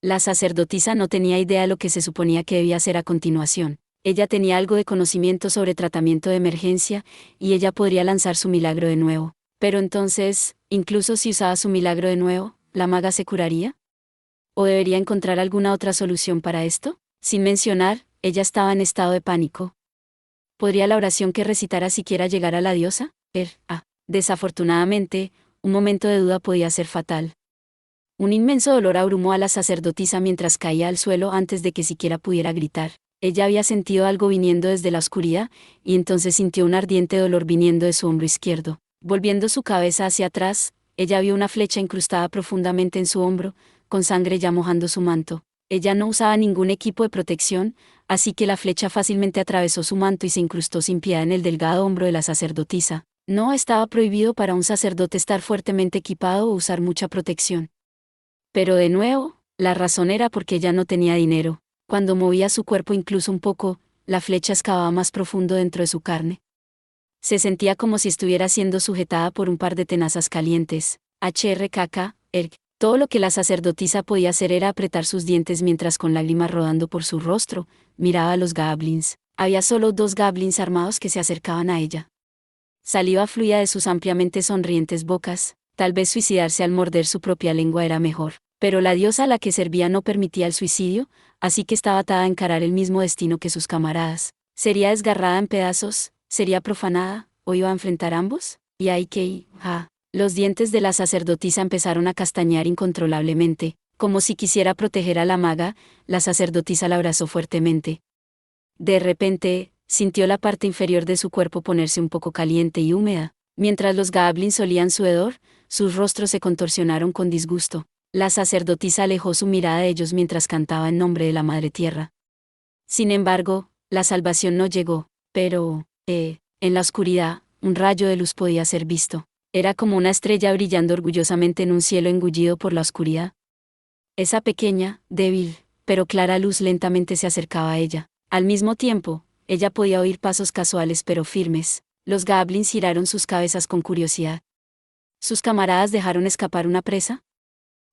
Speaker 1: La sacerdotisa no tenía idea de lo que se suponía que debía hacer a continuación. Ella tenía algo de conocimiento sobre tratamiento de emergencia, y ella podría lanzar su milagro de nuevo. Pero entonces, incluso si usaba su milagro de nuevo, ¿la maga se curaría? ¿O debería encontrar alguna otra solución para esto? Sin mencionar, ella estaba en estado de pánico. ¿Podría la oración que recitara siquiera llegar a la diosa? Desafortunadamente, un momento de duda podía ser fatal. Un inmenso dolor abrumó a la sacerdotisa mientras caía al suelo antes de que siquiera pudiera gritar. Ella había sentido algo viniendo desde la oscuridad, y entonces sintió un ardiente dolor viniendo de su hombro izquierdo. Volviendo su cabeza hacia atrás, ella vio una flecha incrustada profundamente en su hombro, con sangre ya mojando su manto. Ella no usaba ningún equipo de protección, así que la flecha fácilmente atravesó su manto y se incrustó sin piedad en el delgado hombro de la sacerdotisa. No estaba prohibido para un sacerdote estar fuertemente equipado o usar mucha protección. Pero de nuevo, la razón era porque ella no tenía dinero. Cuando movía su cuerpo incluso un poco, la flecha excavaba más profundo dentro de su carne. Se sentía como si estuviera siendo sujetada por un par de tenazas calientes. HRKK. Todo lo que la sacerdotisa podía hacer era apretar sus dientes mientras con lágrimas rodando por su rostro, miraba a los goblins. Había solo 2 goblins armados que se acercaban a ella. Saliva fluía de sus ampliamente sonrientes bocas, tal vez suicidarse al morder su propia lengua era mejor. Pero la diosa a la que servía no permitía el suicidio, así que estaba atada a encarar el mismo destino que sus camaradas. ¿Sería desgarrada en pedazos? ¿Sería profanada? ¿O iba a enfrentar ambos? Y ahí que, los dientes de la sacerdotisa empezaron a castañear incontrolablemente, como si quisiera proteger a la maga. La sacerdotisa la abrazó fuertemente. De repente, sintió la parte inferior de su cuerpo ponerse un poco caliente y húmeda. Mientras los goblins olían su hedor, sus rostros se contorsionaron con disgusto. La sacerdotisa alejó su mirada de ellos mientras cantaba en nombre de la Madre Tierra. Sin embargo, la salvación no llegó, pero, en la oscuridad, un rayo de luz podía ser visto. Era como una estrella brillando orgullosamente en un cielo engullido por la oscuridad. Esa pequeña, débil, pero clara luz lentamente se acercaba a ella. Al mismo tiempo, ella podía oír pasos casuales pero firmes. Los goblins giraron sus cabezas con curiosidad. ¿Sus camaradas dejaron escapar una presa?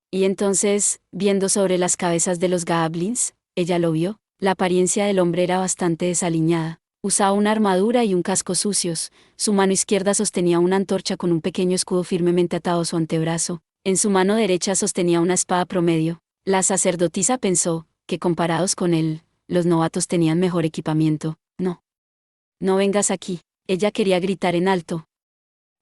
Speaker 1: Y entonces, viendo sobre las cabezas de los goblins, ella lo vio. La apariencia del hombre era bastante desaliñada. Usaba una armadura y un casco sucios. Su mano izquierda sostenía una antorcha con un pequeño escudo firmemente atado a su antebrazo. En su mano derecha sostenía una espada promedio. La sacerdotisa pensó que comparados con él, los novatos tenían mejor equipamiento. No. No vengas aquí. Ella quería gritar en alto.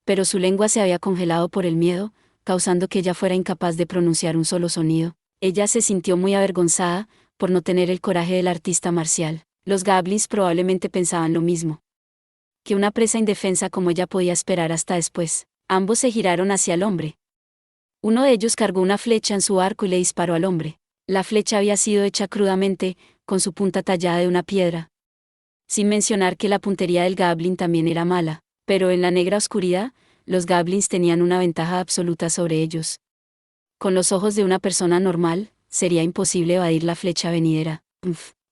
Speaker 1: Pero su lengua se había congelado por el miedo, causando que ella fuera incapaz de pronunciar un solo sonido. Ella se sintió muy avergonzada, por no tener el coraje del artista marcial. Los goblins probablemente pensaban lo mismo. Que una presa indefensa como ella podía esperar hasta después. Ambos se giraron hacia el hombre. Uno de ellos cargó una flecha en su arco y le disparó al hombre. La flecha había sido hecha crudamente, con su punta tallada de una piedra. Sin mencionar que la puntería del goblin también era mala, pero en la negra oscuridad, los goblins tenían una ventaja absoluta sobre ellos. Con los ojos de una persona normal, sería imposible evadir la flecha venidera.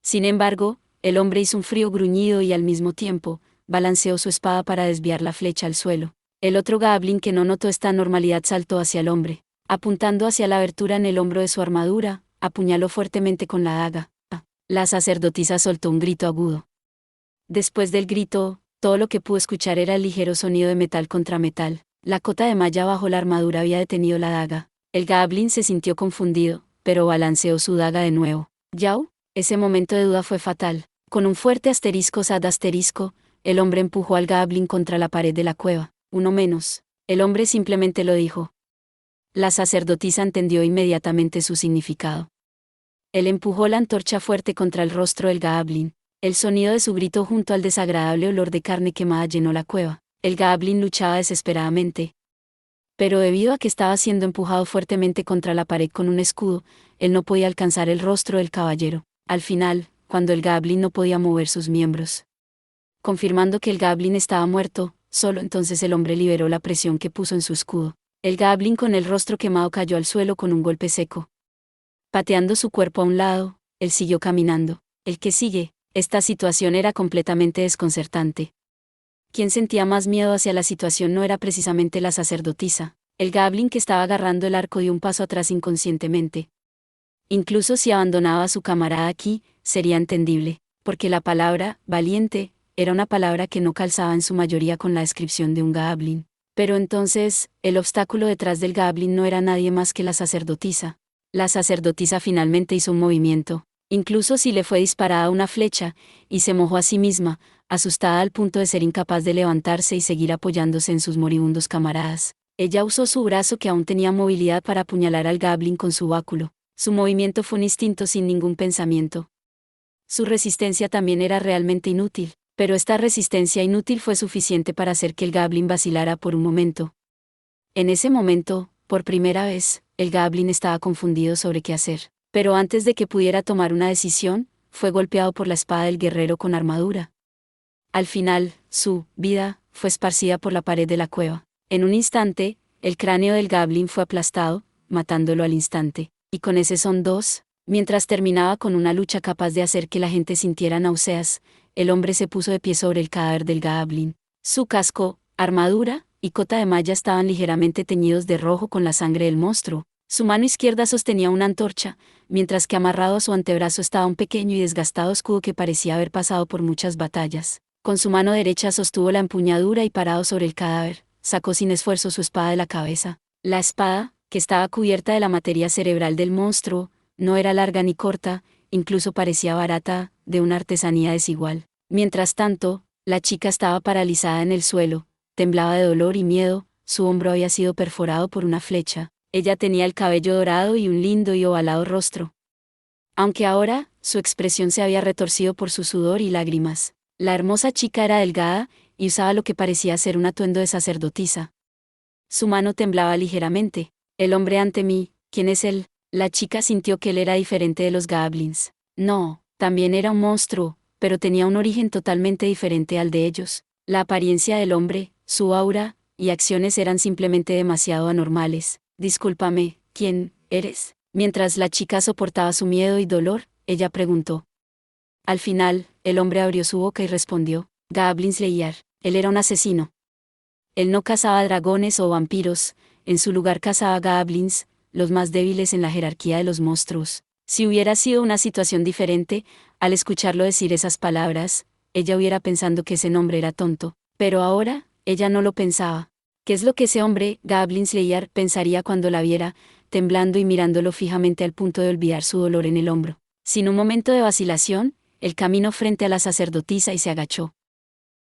Speaker 1: Sin embargo, el hombre hizo un frío gruñido y al mismo tiempo, balanceó su espada para desviar la flecha al suelo. El otro goblin que no notó esta anormalidad saltó hacia el hombre. Apuntando hacia la abertura en el hombro de su armadura, apuñaló fuertemente con la daga. La sacerdotisa soltó un grito agudo. Después del grito, todo lo que pudo escuchar era el ligero sonido de metal contra metal. La cota de malla bajo la armadura había detenido la daga. El goblin se sintió confundido, pero balanceó su daga de nuevo. ¿Yau? Ese momento de duda fue fatal. Con un fuerte asterisco sad asterisco, el hombre empujó al goblin contra la pared de la cueva. Uno menos. El hombre simplemente lo dijo. La sacerdotisa entendió inmediatamente su significado. Él empujó la antorcha fuerte contra el rostro del goblin. El sonido de su grito junto al desagradable olor de carne quemada llenó la cueva. El goblin luchaba desesperadamente. Pero debido a que estaba siendo empujado fuertemente contra la pared con un escudo, él no podía alcanzar el rostro del caballero. Al final, cuando el goblin no podía mover sus miembros, confirmando que el goblin estaba muerto, solo entonces el hombre liberó la presión que puso en su escudo. El goblin con el rostro quemado cayó al suelo con un golpe seco. Pateando su cuerpo a un lado, él siguió caminando. El que sigue. Esta situación era completamente desconcertante. Quien sentía más miedo hacia la situación no era precisamente la sacerdotisa. El goblin que estaba agarrando el arco dio un paso atrás inconscientemente. Incluso si abandonaba a su camarada aquí, sería entendible, porque la palabra, valiente, era una palabra que no calzaba en su mayoría con la descripción de un goblin. Pero entonces, el obstáculo detrás del goblin no era nadie más que la sacerdotisa. La sacerdotisa finalmente hizo un movimiento. Incluso si le fue disparada una flecha, y se mojó a sí misma, asustada al punto de ser incapaz de levantarse y seguir apoyándose en sus moribundos camaradas. Ella usó su brazo que aún tenía movilidad para apuñalar al goblin con su báculo. Su movimiento fue un instinto sin ningún pensamiento. Su resistencia también era realmente inútil, pero esta resistencia inútil fue suficiente para hacer que el goblin vacilara por un momento. En ese momento, por primera vez, el goblin estaba confundido sobre qué hacer. Pero antes de que pudiera tomar una decisión, fue golpeado por la espada del guerrero con armadura. Al final, su vida fue esparcida por la pared de la cueva. En un instante, el cráneo del Goblin fue aplastado, matándolo al instante. Y con ese son dos. Mientras terminaba con una lucha capaz de hacer que la gente sintiera náuseas, el hombre se puso de pie sobre el cadáver del Goblin. Su casco, armadura y cota de malla estaban ligeramente teñidos de rojo con la sangre del monstruo. Su mano izquierda sostenía una antorcha, mientras que amarrado a su antebrazo estaba un pequeño y desgastado escudo que parecía haber pasado por muchas batallas. Con su mano derecha sostuvo la empuñadura y parado sobre el cadáver, sacó sin esfuerzo su espada de la cabeza. La espada, que estaba cubierta de la materia cerebral del monstruo, no era larga ni corta, incluso parecía barata, de una artesanía desigual. Mientras tanto, la chica estaba paralizada en el suelo, temblaba de dolor y miedo, su hombro había sido perforado por una flecha. Ella tenía el cabello dorado y un lindo y ovalado rostro. Aunque ahora, su expresión se había retorcido por su sudor y lágrimas. La hermosa chica era delgada, y usaba lo que parecía ser un atuendo de sacerdotisa. Su mano temblaba ligeramente. El hombre ante mí, ¿quién es él? La chica sintió que él era diferente de los goblins. No, también era un monstruo, pero tenía un origen totalmente diferente al de ellos. La apariencia del hombre, su aura y acciones eran simplemente demasiado anormales. Discúlpame, ¿quién eres? Mientras la chica soportaba su miedo y dolor, ella preguntó. Al final, el hombre abrió su boca y respondió, Goblin Slayer. Él era un asesino. Él no cazaba dragones o vampiros, en su lugar cazaba goblins, los más débiles en la jerarquía de los monstruos. Si hubiera sido una situación diferente, al escucharlo decir esas palabras, ella hubiera pensado que ese nombre era tonto, pero ahora, ella no lo pensaba. ¿Qué es lo que ese hombre, Goblin Slayer, pensaría cuando la viera, temblando y mirándolo fijamente al punto de olvidar su dolor en el hombro? Sin un momento de vacilación, él caminó frente a la sacerdotisa y se agachó.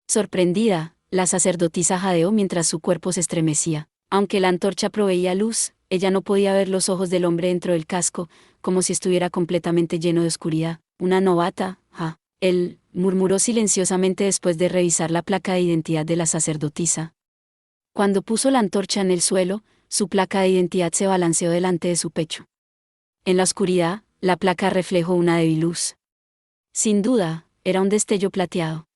Speaker 1: Sorprendida, la sacerdotisa jadeó mientras su cuerpo se estremecía. Aunque la antorcha proveía luz, ella no podía ver los ojos del hombre dentro del casco, como si estuviera completamente lleno de oscuridad. Una novata, ja. Él murmuró silenciosamente después de revisar la placa de identidad de la sacerdotisa. Cuando puso la antorcha en el suelo, su placa de identidad se balanceó delante de su pecho. En la oscuridad, la placa reflejó una débil luz. Sin duda, era un destello plateado.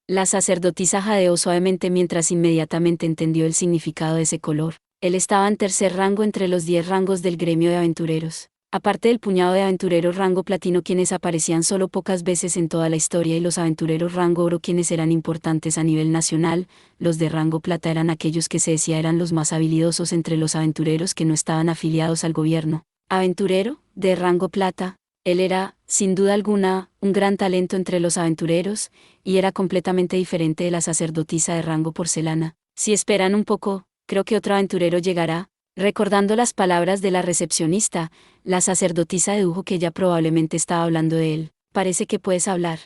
Speaker 1: La sacerdotisa jadeó suavemente mientras inmediatamente entendió el significado de ese color. Él estaba en tercer rango entre los 10 rangos del gremio de aventureros. Aparte del puñado de aventureros rango platino quienes aparecían solo pocas veces en toda la historia y los aventureros rango oro quienes eran importantes a nivel nacional, los de rango plata eran aquellos que se decía eran los más habilidosos entre los aventureros que no estaban afiliados al gobierno. Aventurero, de rango plata, él era, sin duda alguna, un gran talento entre los aventureros, y era completamente diferente de la sacerdotisa de rango porcelana. Si esperan un poco, creo que otro aventurero llegará. Recordando las palabras de la recepcionista, la sacerdotisa dedujo que ella probablemente estaba hablando de él. Parece que puedes hablar.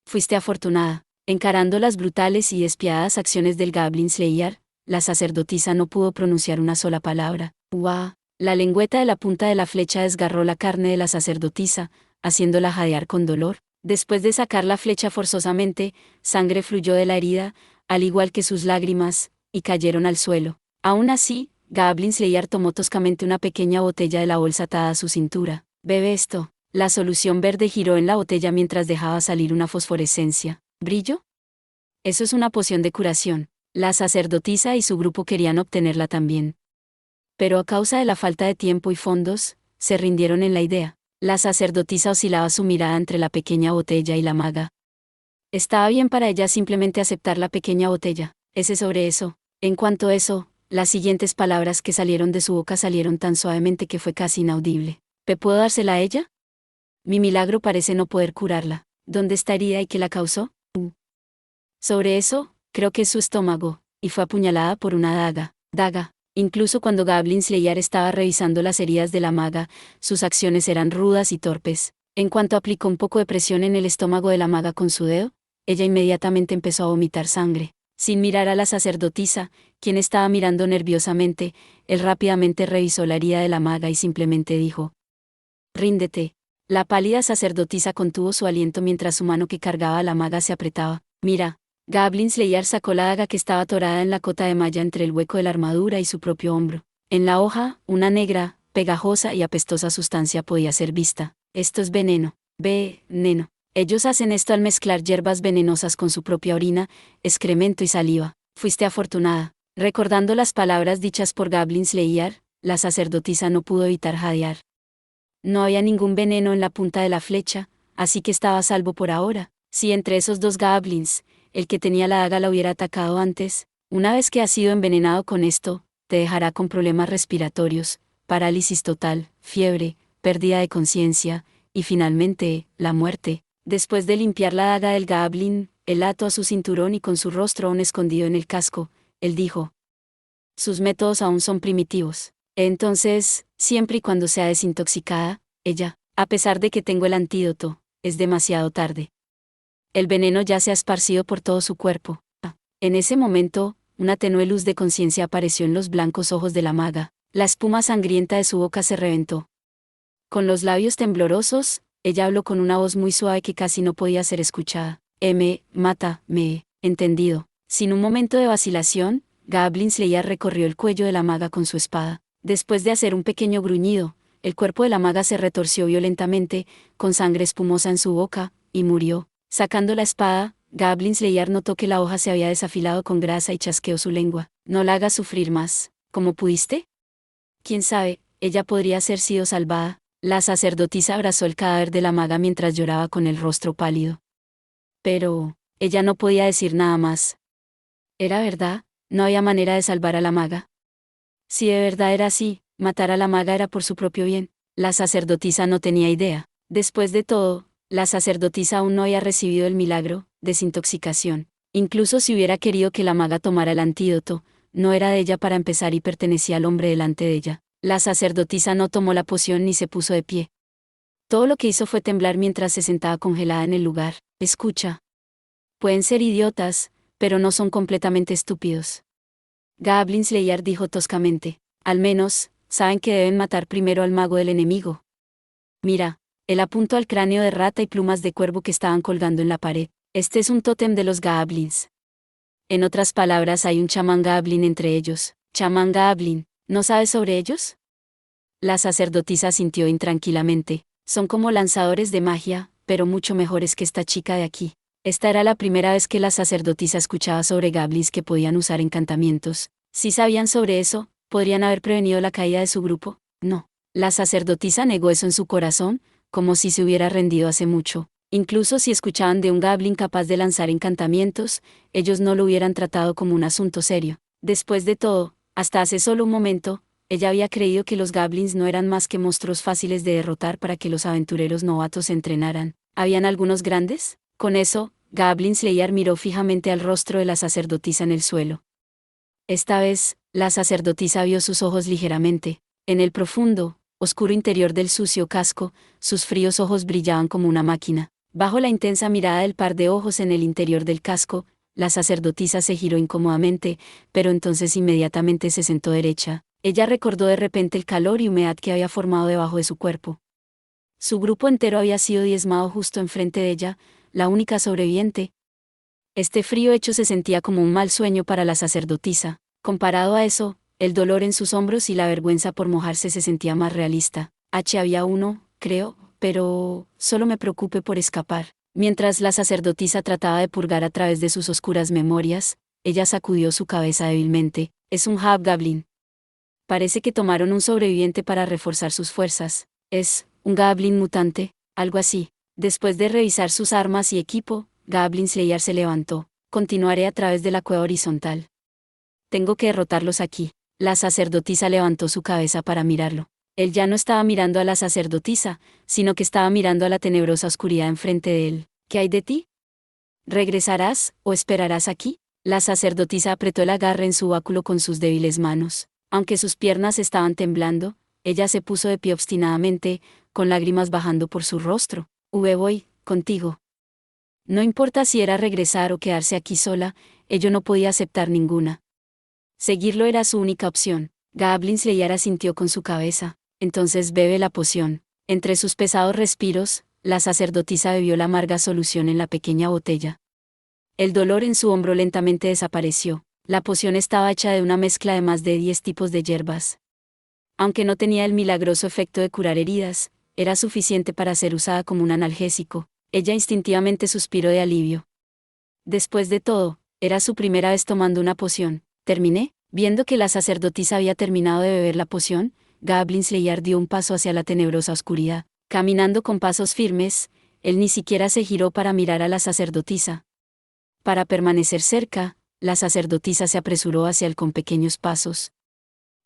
Speaker 1: Fuiste afortunada. Encarando las brutales y despiadadas acciones del Goblin Slayer, la sacerdotisa no pudo pronunciar una sola palabra. ¡Uah! La lengüeta de la punta de la flecha desgarró la carne de la sacerdotisa, haciéndola jadear con dolor. Después de sacar la flecha forzosamente, sangre fluyó de la herida, al igual que sus lágrimas, y cayeron al suelo. Aún así, Goblin Slayer tomó toscamente una pequeña botella de la bolsa atada a su cintura. «Bebe esto». La solución verde giró en la botella mientras dejaba salir una fosforescencia. ¿Brillo? Eso es una poción de curación. La sacerdotisa y su grupo querían obtenerla también. Pero a causa de la falta de tiempo y fondos, se rindieron en la idea. La sacerdotisa oscilaba su mirada entre la pequeña botella y la maga. Estaba bien para ella simplemente aceptar la pequeña botella. Ese sobre eso. En cuanto a eso, las siguientes palabras que salieron de su boca salieron tan suavemente que fue casi inaudible. ¿Puedo dársela a ella? Mi milagro parece no poder curarla. ¿Dónde está herida y qué la causó? Sobre eso, creo que es su estómago, y fue apuñalada por una daga. Incluso cuando Goblin Slayer estaba revisando las heridas de la maga, sus acciones eran rudas y torpes. En cuanto aplicó un poco de presión en el estómago de la maga con su dedo, ella inmediatamente empezó a vomitar sangre. Sin mirar a la sacerdotisa, quien estaba mirando nerviosamente, él rápidamente revisó la herida de la maga y simplemente dijo: «Ríndete». La pálida sacerdotisa contuvo su aliento mientras su mano que cargaba a la maga se apretaba. «Mira». Goblin Slayer sacó la daga que estaba atorada en la cota de malla entre el hueco de la armadura y su propio hombro. En la hoja, una negra, pegajosa y apestosa sustancia podía ser vista. «Esto es veneno». «Veneno». Ellos hacen esto al mezclar hierbas venenosas con su propia orina, excremento y saliva. Fuiste afortunada. Recordando las palabras dichas por Gablin Slayer, la sacerdotisa no pudo evitar jadear. No había ningún veneno en la punta de la flecha, así que estaba a salvo por ahora. Si entre esos dos goblins, el que tenía la daga la hubiera atacado antes, una vez que has sido envenenado con esto, te dejará con problemas respiratorios, parálisis total, fiebre, pérdida de conciencia, y finalmente, la muerte. Después de limpiar la daga del goblin, él ató a su cinturón y con su rostro aún escondido en el casco, él dijo: sus métodos aún son primitivos. Entonces, siempre y cuando sea desintoxicada, ella, a pesar de que tengo el antídoto, es demasiado tarde. El veneno ya se ha esparcido por todo su cuerpo. En ese momento, una tenue luz de conciencia apareció en los blancos ojos de la maga. La espuma sangrienta de su boca se reventó. Con los labios temblorosos, ella habló con una voz muy suave que casi no podía ser escuchada. Mata, me he entendido. Sin un momento de vacilación, Goblin Slayer recorrió el cuello de la maga con su espada. Después de hacer un pequeño gruñido, el cuerpo de la maga se retorció violentamente, con sangre espumosa en su boca, y murió. Sacando la espada, Goblin Slayer notó que la hoja se había desafilado con grasa y chasqueó su lengua. No la hagas sufrir más. ¿Cómo pudiste? Quién sabe, ella podría haber sido salvada. La sacerdotisa abrazó el cadáver de la maga mientras lloraba con el rostro pálido. Pero, ella no podía decir nada más. ¿Era verdad? ¿No había manera de salvar a la maga? Si de verdad era así, matar a la maga era por su propio bien. La sacerdotisa no tenía idea. Después de todo, la sacerdotisa aún no había recibido el milagro, desintoxicación. Incluso si hubiera querido que la maga tomara el antídoto, no era de ella para empezar y pertenecía al hombre delante de ella. La sacerdotisa no tomó la poción ni se puso de pie. Todo lo que hizo fue temblar mientras se sentaba congelada en el lugar. Escucha. Pueden ser idiotas, pero no son completamente estúpidos. Goblin Slayer dijo toscamente. Al menos, saben que deben matar primero al mago del enemigo. Mira, él apuntó al cráneo de rata y plumas de cuervo que estaban colgando en la pared. Este es un tótem de los goblins. En otras palabras, hay un chamán goblin entre ellos. Chamán goblin, ¿no sabes sobre ellos? La sacerdotisa sintió intranquilamente. Son como lanzadores de magia, pero mucho mejores que esta chica de aquí. Esta era la primera vez que la sacerdotisa escuchaba sobre goblins que podían usar encantamientos. Si sabían sobre eso, ¿podrían haber prevenido la caída de su grupo? No. La sacerdotisa negó eso en su corazón, como si se hubiera rendido hace mucho. Incluso si escuchaban de un goblin capaz de lanzar encantamientos, ellos no lo hubieran tratado como un asunto serio. Después de todo, hasta hace solo un momento, ella había creído que los goblins no eran más que monstruos fáciles de derrotar para que los aventureros novatos se entrenaran. ¿Habían algunos grandes? Con eso, Goblin Slayer miró fijamente al rostro de la sacerdotisa en el suelo. Esta vez, la sacerdotisa vio sus ojos ligeramente. En el profundo, oscuro interior del sucio casco, sus fríos ojos brillaban como una máquina. Bajo la intensa mirada del par de ojos en el interior del casco, la sacerdotisa se giró incómodamente, pero entonces inmediatamente se sentó derecha. Ella recordó de repente el calor y humedad que había formado debajo de su cuerpo. Su grupo entero había sido diezmado justo enfrente de ella, la única sobreviviente. Este frío hecho se sentía como un mal sueño para la sacerdotisa. Comparado a eso, el dolor en sus hombros y la vergüenza por mojarse se sentía más realista. Había uno, creo, pero solo me preocupé por escapar. Mientras la sacerdotisa trataba de purgar a través de sus oscuras memorias, ella sacudió su cabeza débilmente. Es un hobgoblin. Parece que tomaron un sobreviviente para reforzar sus fuerzas. Es un goblin mutante, algo así. Después de revisar sus armas y equipo, Goblin Slayer se levantó. Continuaré a través de la cueva horizontal. Tengo que derrotarlos aquí. La sacerdotisa levantó su cabeza para mirarlo. Él ya no estaba mirando a la sacerdotisa, sino que estaba mirando a la tenebrosa oscuridad enfrente de él. ¿Qué hay de ti? ¿Regresarás, o esperarás aquí? La sacerdotisa apretó el agarre en su báculo con sus débiles manos. Aunque sus piernas estaban temblando, ella se puso de pie obstinadamente, con lágrimas bajando por su rostro. Voy contigo. No importa si era regresar o quedarse aquí sola, ella no podía aceptar ninguna. Seguirlo era su única opción. Goblin Slayer asintió con su cabeza. Entonces bebe la poción. Entre sus pesados respiros, la sacerdotisa bebió la amarga solución en la pequeña botella. El dolor en su hombro lentamente desapareció. La poción estaba hecha de una mezcla de más de 10 tipos de hierbas. Aunque no tenía el milagroso efecto de curar heridas, era suficiente para ser usada como un analgésico. Ella instintivamente suspiró de alivio. Después de todo, Era su primera vez tomando una poción. Terminé. Viendo que la sacerdotisa había terminado de beber la poción, Goblin Slayer dio un paso hacia la tenebrosa oscuridad. Caminando con pasos firmes, él ni siquiera se giró para mirar a la sacerdotisa. Para permanecer cerca, la sacerdotisa se apresuró hacia él con pequeños pasos.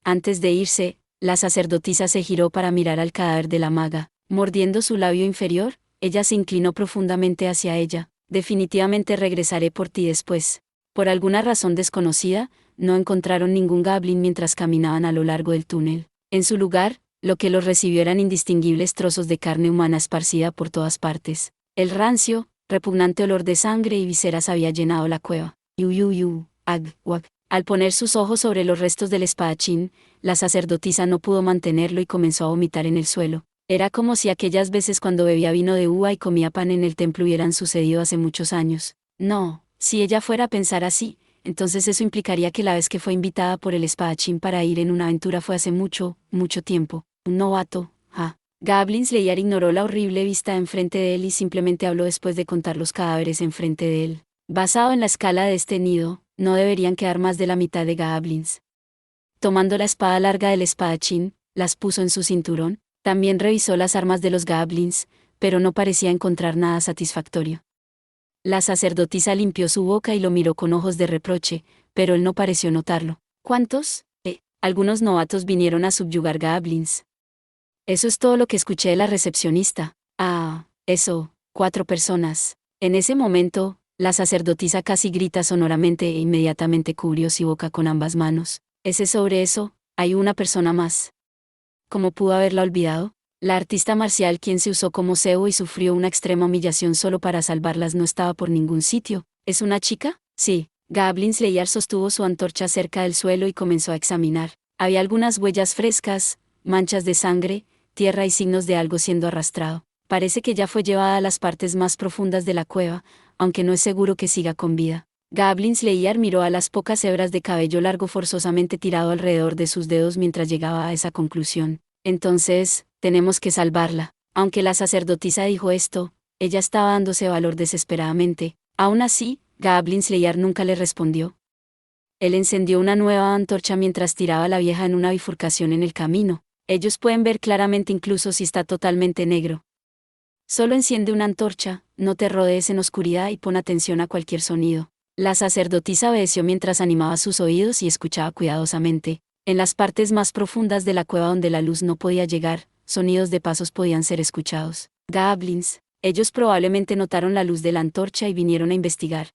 Speaker 1: Antes de irse, la sacerdotisa se giró para mirar al cadáver de la maga. Mordiendo su labio inferior, ella se inclinó profundamente hacia ella. Definitivamente regresaré por ti después. Por alguna razón desconocida, no encontraron ningún goblin mientras caminaban a lo largo del túnel. En su lugar, lo que los recibió eran indistinguibles trozos de carne humana esparcida por todas partes. El rancio, repugnante olor de sangre y vísceras había llenado la cueva. Wag. Al poner sus ojos sobre los restos del espadachín, la sacerdotisa no pudo mantenerlo y comenzó a vomitar en el suelo. Era como si aquellas veces cuando bebía vino de uva y comía pan en el templo hubieran sucedido hace muchos años. No, si ella fuera a pensar así, entonces eso implicaría que la vez que fue invitada por el espadachín para ir en una aventura fue hace mucho tiempo. Un novato, Goblin Slayer ignoró la horrible vista enfrente de él y simplemente habló después de contar los cadáveres enfrente de él. Basado en la escala de este nido, no deberían quedar más de la mitad de goblins. Tomando la espada larga del espadachín, las puso en su cinturón. También revisó las armas de los goblins, pero no parecía encontrar nada satisfactorio. La sacerdotisa limpió su boca y lo miró con ojos de reproche, pero él no pareció notarlo. ¿Cuántos? Algunos novatos vinieron a subyugar goblins. Eso es todo lo que escuché de la recepcionista. Eso, 4 personas. En ese momento, la sacerdotisa casi grita sonoramente e inmediatamente cubrió su boca con ambas manos. Sobre eso, hay una persona más. ¿Cómo pudo haberla olvidado? La artista marcial quien se usó como cebo y sufrió una extrema humillación solo para salvarlas no estaba por ningún sitio. ¿Es una chica? Sí. Goblin Slayer sostuvo su antorcha cerca del suelo y comenzó a examinar. Había algunas huellas frescas, manchas de sangre, tierra y signos de algo siendo arrastrado. Parece que ya fue llevada a las partes más profundas de la cueva, aunque no es seguro que siga con vida. Goblin Slayer miró a las pocas hebras de cabello largo forzosamente tirado alrededor de sus dedos mientras llegaba a esa conclusión. Entonces, tenemos que salvarla. Aunque la sacerdotisa dijo esto, ella estaba dándose valor desesperadamente. Aún así, Goblin Slayer nunca le respondió. Él encendió una nueva antorcha mientras tiraba a la vieja en una bifurcación en el camino. Ellos pueden ver claramente incluso si está totalmente negro. Solo enciende una antorcha, no te rodees en oscuridad y pon atención a cualquier sonido. La sacerdotisa obedeció mientras animaba sus oídos y escuchaba cuidadosamente. En las partes más profundas de la cueva donde la luz no podía llegar, sonidos de pasos podían ser escuchados. Goblins. Ellos probablemente notaron la luz de la antorcha y vinieron a investigar.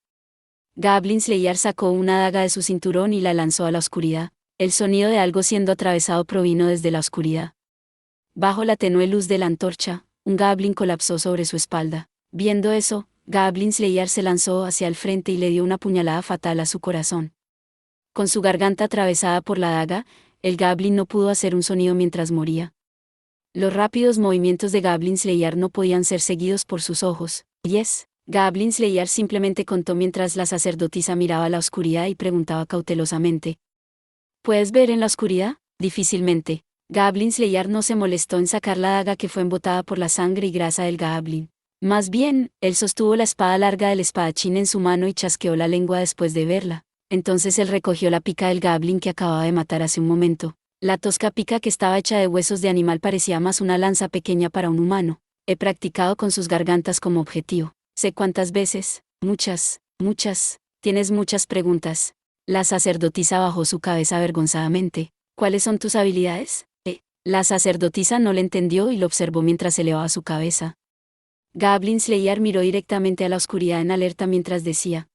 Speaker 1: Goblin Slayer sacó una daga de su cinturón y la lanzó a la oscuridad. El sonido de algo siendo atravesado provino desde la oscuridad. Bajo la tenue luz de la antorcha, un goblin colapsó sobre su espalda. Viendo eso, Goblin Slayer se lanzó hacia el frente y le dio una puñalada fatal a su corazón. Con su garganta atravesada por la daga, el goblin no pudo hacer un sonido mientras moría. Los rápidos movimientos de Goblin Slayer no podían ser seguidos por sus ojos. Goblin Slayer simplemente contó mientras la sacerdotisa miraba la oscuridad y preguntaba cautelosamente. ¿Puedes ver en la oscuridad? Difícilmente. Goblin Slayer no se molestó en sacar la daga que fue embotada por la sangre y grasa del goblin. Más bien, él sostuvo la espada larga del espadachín en su mano y chasqueó la lengua después de verla. Entonces él recogió la pica del goblin que acababa de matar hace un momento. La tosca pica que estaba hecha de huesos de animal parecía más una lanza pequeña para un humano. He practicado con sus gargantas como objetivo. ¿Sé cuántas veces? Muchas. Tienes muchas preguntas. La sacerdotisa bajó su cabeza avergonzadamente. ¿Cuáles son tus habilidades? La sacerdotisa no le entendió y lo observó mientras elevaba su cabeza. Goblin Slayer miró directamente a la oscuridad en alerta mientras decía.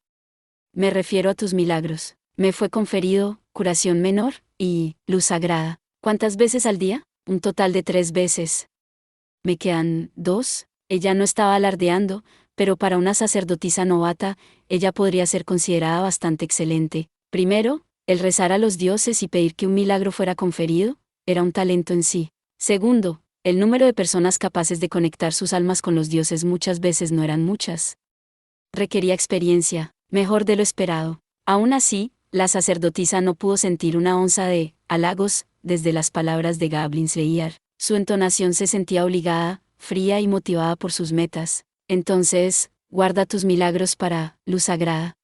Speaker 1: Me refiero a tus milagros. Me fue conferido, curación menor, y luz sagrada. ¿Cuántas veces al día? Un total de 3 veces. ¿Me quedan 2? Ella no estaba alardeando, pero para una sacerdotisa novata, ella podría ser considerada bastante excelente. Primero, el rezar a los dioses y pedir que un milagro fuera conferido, era un talento en sí. Segundo, el número de personas capaces de conectar sus almas con los dioses muchas veces no eran muchas. Requería experiencia, mejor de lo esperado. Aún así, la sacerdotisa no pudo sentir una onza de halagos desde las palabras de Goblin Slayer. Su entonación se sentía obligada, fría y motivada por sus metas. Entonces, guarda tus milagros para luz sagrada.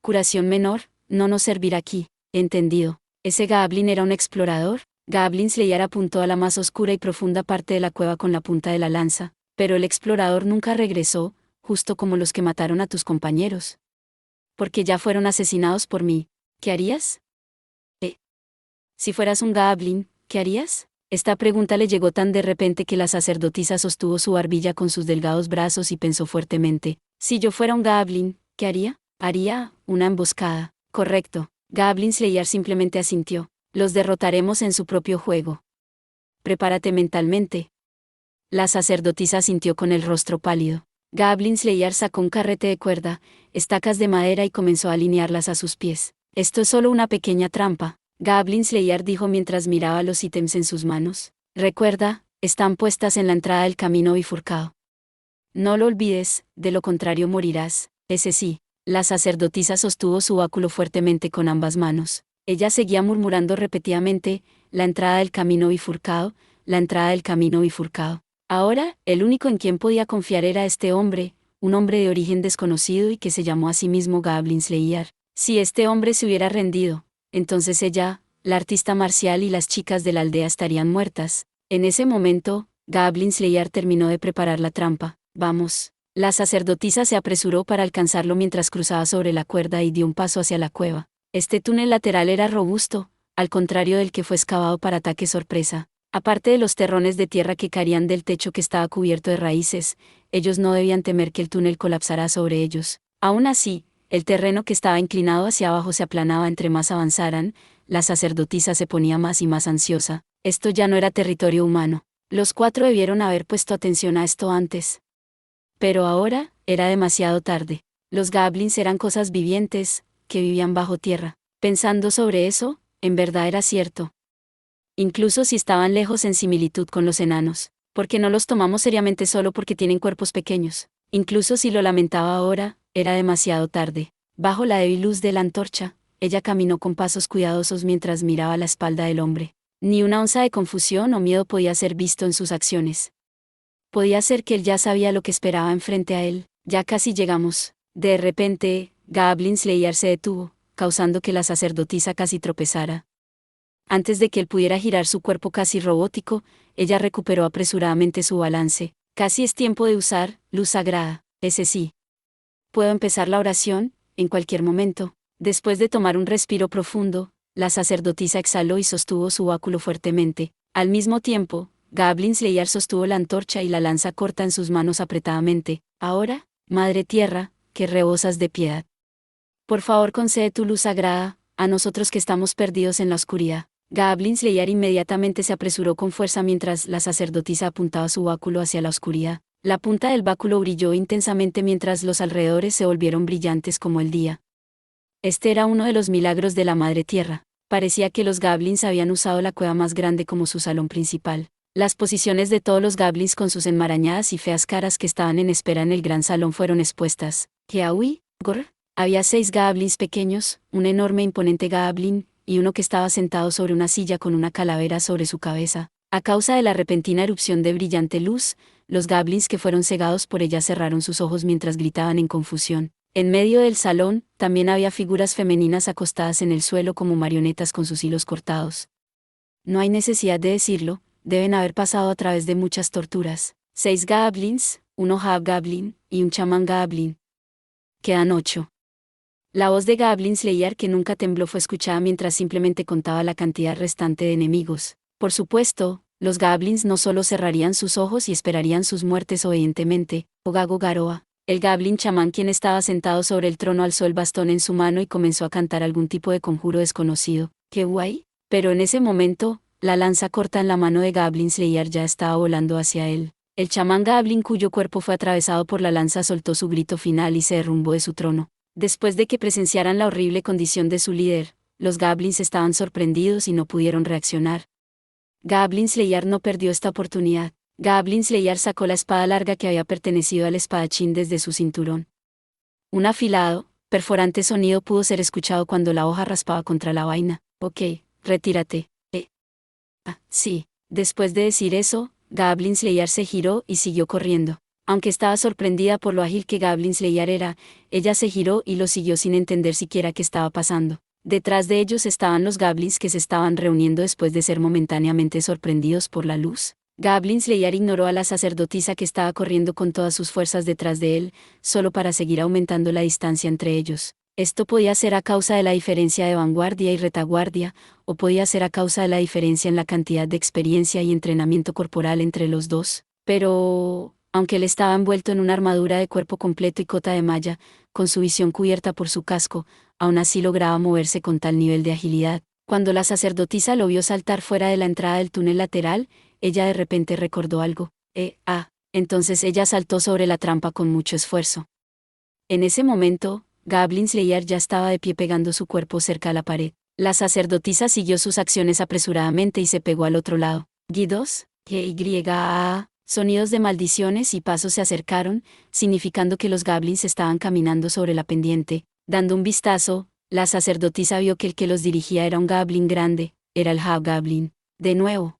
Speaker 1: Curación menor, no nos servirá aquí. Entendido. ¿Ese Goblin era un explorador? Goblin Slayer apuntó a la más oscura y profunda parte de la cueva con la punta de la lanza, pero el explorador nunca regresó, justo como los que mataron a tus compañeros. Porque ya fueron asesinados por mí. ¿Qué harías? Si fueras un Goblin, ¿qué harías? Esta pregunta le llegó tan de repente que la sacerdotisa sostuvo su barbilla con sus delgados brazos y pensó fuertemente. Si yo fuera un Goblin, ¿qué haría? Haría una emboscada. Correcto. Goblin Slayer simplemente asintió. Los derrotaremos en su propio juego. Prepárate mentalmente. La sacerdotisa asintió con el rostro pálido. Goblin Slayer sacó un carrete de cuerda, estacas de madera y comenzó a alinearlas a sus pies. Esto es solo una pequeña trampa, Goblin Slayer dijo mientras miraba los ítems en sus manos. Recuerda, están puestas en la entrada del camino bifurcado. No lo olvides, de lo contrario morirás. Ese sí. La sacerdotisa sostuvo su báculo fuertemente con ambas manos. Ella seguía murmurando repetidamente, la entrada del camino bifurcado, la entrada del camino bifurcado. Ahora, el único en quien podía confiar era este hombre, un hombre de origen desconocido y que se llamó a sí mismo Goblin Slayer. Si este hombre se hubiera rendido, entonces ella, la artista marcial y las chicas de la aldea estarían muertas. En ese momento, Goblin Slayer terminó de preparar la trampa. Vamos. La sacerdotisa se apresuró para alcanzarlo mientras cruzaba sobre la cuerda y dio un paso hacia la cueva. Este túnel lateral era robusto, al contrario del que fue excavado para ataque sorpresa. Aparte de los terrones de tierra que caían del techo que estaba cubierto de raíces, ellos no debían temer que el túnel colapsara sobre ellos. Aún así, el terreno que estaba inclinado hacia abajo se aplanaba entre más avanzaran, la sacerdotisa se ponía más y más ansiosa. Esto ya no era territorio humano. Los 4 debieron haber puesto atención a esto antes. Pero ahora, era demasiado tarde. Los goblins eran cosas vivientes, que vivían bajo tierra. Pensando sobre eso, en verdad era cierto. Incluso si estaban lejos en similitud con los enanos, porque no los tomamos seriamente solo porque tienen cuerpos pequeños. Incluso si lo lamentaba ahora, era demasiado tarde. Bajo la débil luz de la antorcha, ella caminó con pasos cuidadosos mientras miraba la espalda del hombre. Ni una onza de confusión o miedo podía ser visto en sus acciones. Podía ser que él ya sabía lo que esperaba enfrente a él. Ya casi llegamos. De repente, Goblin Slayer se detuvo, causando que la sacerdotisa casi tropezara. Antes de que él pudiera girar su cuerpo casi robótico, ella recuperó apresuradamente su balance. Casi es tiempo de usar luz sagrada. Ese sí. Puedo empezar la oración, en cualquier momento. Después de tomar un respiro profundo, la sacerdotisa exhaló y sostuvo su báculo fuertemente. Al mismo tiempo, Goblin Slayer sostuvo la antorcha y la lanza corta en sus manos apretadamente. Ahora, Madre Tierra, que rebosas de piedad. Por favor concede tu luz sagrada, a nosotros que estamos perdidos en la oscuridad. Goblin Slayer inmediatamente se apresuró con fuerza mientras la sacerdotisa apuntaba su báculo hacia la oscuridad. La punta del báculo brilló intensamente mientras los alrededores se volvieron brillantes como el día. Este era uno de los milagros de la Madre Tierra. Parecía que los goblins habían usado la cueva más grande como su salón principal. Las posiciones de todos los goblins con sus enmarañadas y feas caras que estaban en espera en el gran salón fueron expuestas. Kiawi, Gor. Había 6 goblins pequeños, un enorme imponente goblin, y uno que estaba sentado sobre una silla con una calavera sobre su cabeza. A causa de la repentina erupción de brillante luz, los goblins que fueron cegados por ella cerraron sus ojos mientras gritaban en confusión. En medio del salón, también había figuras femeninas acostadas en el suelo como marionetas con sus hilos cortados. No hay necesidad de decirlo, deben haber pasado a través de muchas torturas. 6 goblins, 1 hobgoblin, y un chamán goblin. Quedan 8. La voz de Goblin Slayer que nunca tembló fue escuchada mientras simplemente contaba la cantidad restante de enemigos. Por supuesto, los goblins no solo cerrarían sus ojos y esperarían sus muertes obedientemente. Ogago Garoa, el goblin chamán quien estaba sentado sobre el trono alzó el bastón en su mano y comenzó a cantar algún tipo de conjuro desconocido. ¡Qué guay! Pero en ese momento, la lanza corta en la mano de Goblin Slayer ya estaba volando hacia él. El chamán goblin cuyo cuerpo fue atravesado por la lanza soltó su grito final y se derrumbó de su trono. Después de que presenciaran la horrible condición de su líder, los goblins estaban sorprendidos y no pudieron reaccionar. Goblin Slayer no perdió esta oportunidad. Goblin Slayer sacó la espada larga que había pertenecido al espadachín desde su cinturón. Un afilado, perforante sonido pudo ser escuchado cuando la hoja raspaba contra la vaina. Ok, retírate. Sí. Después de decir eso, Goblin Slayer se giró y siguió corriendo. Aunque estaba sorprendida por lo ágil que Goblin Slayer era, ella se giró y lo siguió sin entender siquiera qué estaba pasando. Detrás de ellos estaban los goblins que se estaban reuniendo después de ser momentáneamente sorprendidos por la luz. Goblin Slayer ignoró a la sacerdotisa que estaba corriendo con todas sus fuerzas detrás de él, solo para seguir aumentando la distancia entre ellos. Esto podía ser a causa de la diferencia de vanguardia y retaguardia, o podía ser a causa de la diferencia en la cantidad de experiencia y entrenamiento corporal entre los dos. Pero, aunque él estaba envuelto en una armadura de cuerpo completo y cota de malla, con su visión cubierta por su casco, aún así lograba moverse con tal nivel de agilidad. Cuando la sacerdotisa lo vio saltar fuera de la entrada del túnel lateral, ella de repente recordó algo. Entonces ella saltó sobre la trampa con mucho esfuerzo. En ese momento, Goblin Slayer ya estaba de pie pegando su cuerpo cerca a la pared. La sacerdotisa siguió sus acciones apresuradamente y se pegó al otro lado. Guidos, G-Y-A-A. Sonidos de maldiciones y pasos se acercaron, significando que los goblins estaban caminando sobre la pendiente. Dando un vistazo, la sacerdotisa vio que el que los dirigía era un goblin grande, era el Hobgoblin. De nuevo.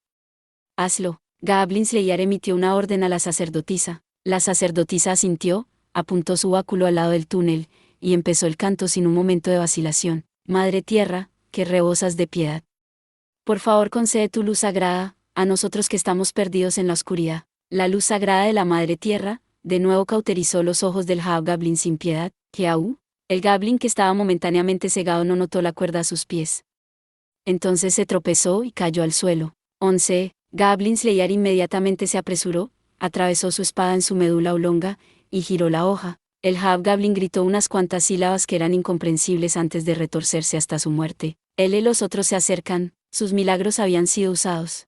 Speaker 1: Hazlo. Goblin Slayer emitió una orden a la sacerdotisa. La sacerdotisa asintió, apuntó su báculo al lado del túnel, y empezó el canto sin un momento de vacilación. Madre Tierra, que rebosas de piedad. Por favor concede tu luz sagrada, a nosotros que estamos perdidos en la oscuridad. La luz sagrada de la Madre Tierra, de nuevo cauterizó los ojos del Hobgoblin sin piedad, que aún, el goblin que estaba momentáneamente cegado no notó la cuerda a sus pies. Entonces se tropezó y cayó al suelo. 11. Goblin Slayer inmediatamente se apresuró, atravesó su espada en su médula oblonga, y giró la hoja. El Hobgoblin gritó unas cuantas sílabas que eran incomprensibles antes de retorcerse hasta su muerte. Él y los otros se acercan, sus milagros habían sido usados.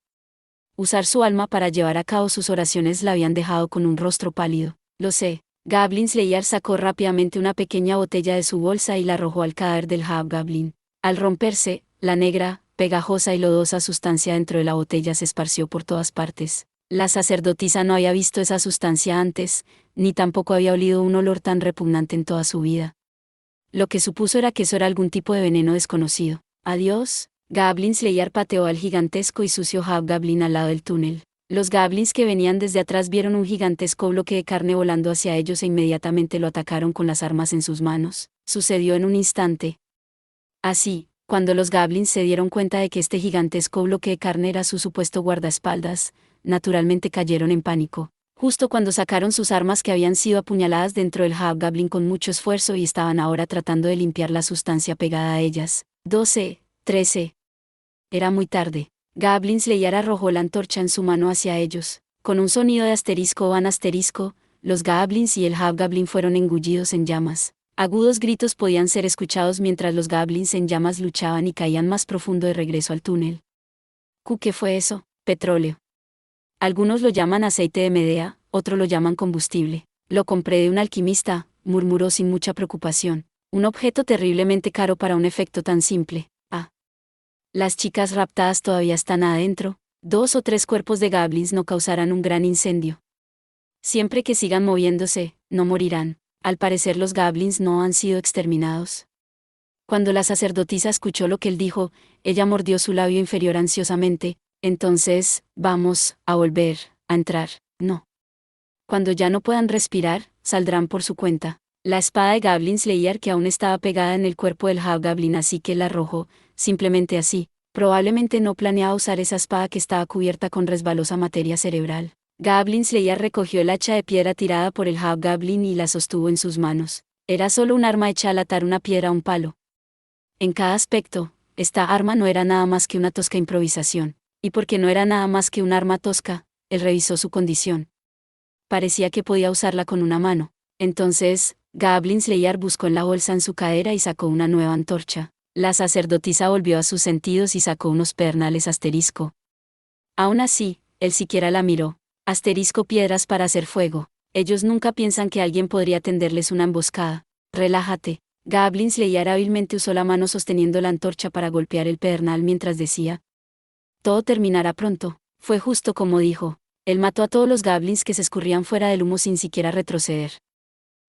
Speaker 1: Usar su alma para llevar a cabo sus oraciones la habían dejado con un rostro pálido. Lo sé. Goblin Slayer sacó rápidamente una pequeña botella de su bolsa y la arrojó al cadáver del Hobgoblin. Al romperse, la negra, pegajosa y lodosa sustancia dentro de la botella se esparció por todas partes. La sacerdotisa no había visto esa sustancia antes, ni tampoco había olido un olor tan repugnante en toda su vida. Lo que supuso era que eso era algún tipo de veneno desconocido. Adiós. Goblin Slayer pateó al gigantesco y sucio Hobgoblin al lado del túnel. Los goblins que venían desde atrás vieron un gigantesco bloque de carne volando hacia ellos e inmediatamente lo atacaron con las armas en sus manos. Sucedió en un instante. Así, cuando los goblins se dieron cuenta de que este gigantesco bloque de carne era su supuesto guardaespaldas, naturalmente cayeron en pánico. Justo cuando sacaron sus armas que habían sido apuñaladas dentro del Hobgoblin con mucho esfuerzo y estaban ahora tratando de limpiar la sustancia pegada a ellas. 12. 13. Era muy tarde. Goblin Slayer arrojó la antorcha en su mano hacia ellos. Con un sonido de asterisco van asterisco, los goblins y el Hobgoblin fueron engullidos en llamas. Agudos gritos podían ser escuchados mientras los goblins en llamas luchaban y caían más profundo de regreso al túnel. ¿Qué fue eso? Petróleo. Algunos lo llaman aceite de Medea, otros lo llaman combustible. Lo compré de un alquimista, murmuró sin mucha preocupación. Un objeto terriblemente caro para un efecto tan simple. Las chicas raptadas todavía están adentro. 2 o 3 cuerpos de goblins no causarán un gran incendio. Siempre que sigan moviéndose, no morirán. Al parecer los goblins no han sido exterminados. Cuando la sacerdotisa escuchó lo que él dijo, ella mordió su labio inferior ansiosamente. Entonces, vamos a volver a entrar. No. Cuando ya no puedan respirar, saldrán por su cuenta. La espada de Goblin Slayer que aún estaba pegada en el cuerpo del Hobgoblin, así que la arrojó, simplemente así. Probablemente no planeaba usar esa espada que estaba cubierta con resbalosa materia cerebral. Goblin Slayer recogió el hacha de piedra tirada por el Hobgoblin y la sostuvo en sus manos. Era solo un arma hecha al atar una piedra a un palo. En cada aspecto, esta arma no era nada más que una tosca improvisación. Y porque no era nada más que un arma tosca, él revisó su condición. Parecía que podía usarla con una mano. Entonces, Goblin Slayer buscó en la bolsa en su cadera y sacó una nueva antorcha. La sacerdotisa volvió a sus sentidos y sacó unos pedernales asterisco. Aún así, él siquiera la miró. Asterisco piedras para hacer fuego. Ellos nunca piensan que alguien podría tenderles una emboscada. Relájate. Goblin Slayer hábilmente usó la mano sosteniendo la antorcha para golpear el pedernal mientras decía: todo terminará pronto. Fue justo como dijo. Él mató a todos los goblins que se escurrían fuera del humo sin siquiera retroceder.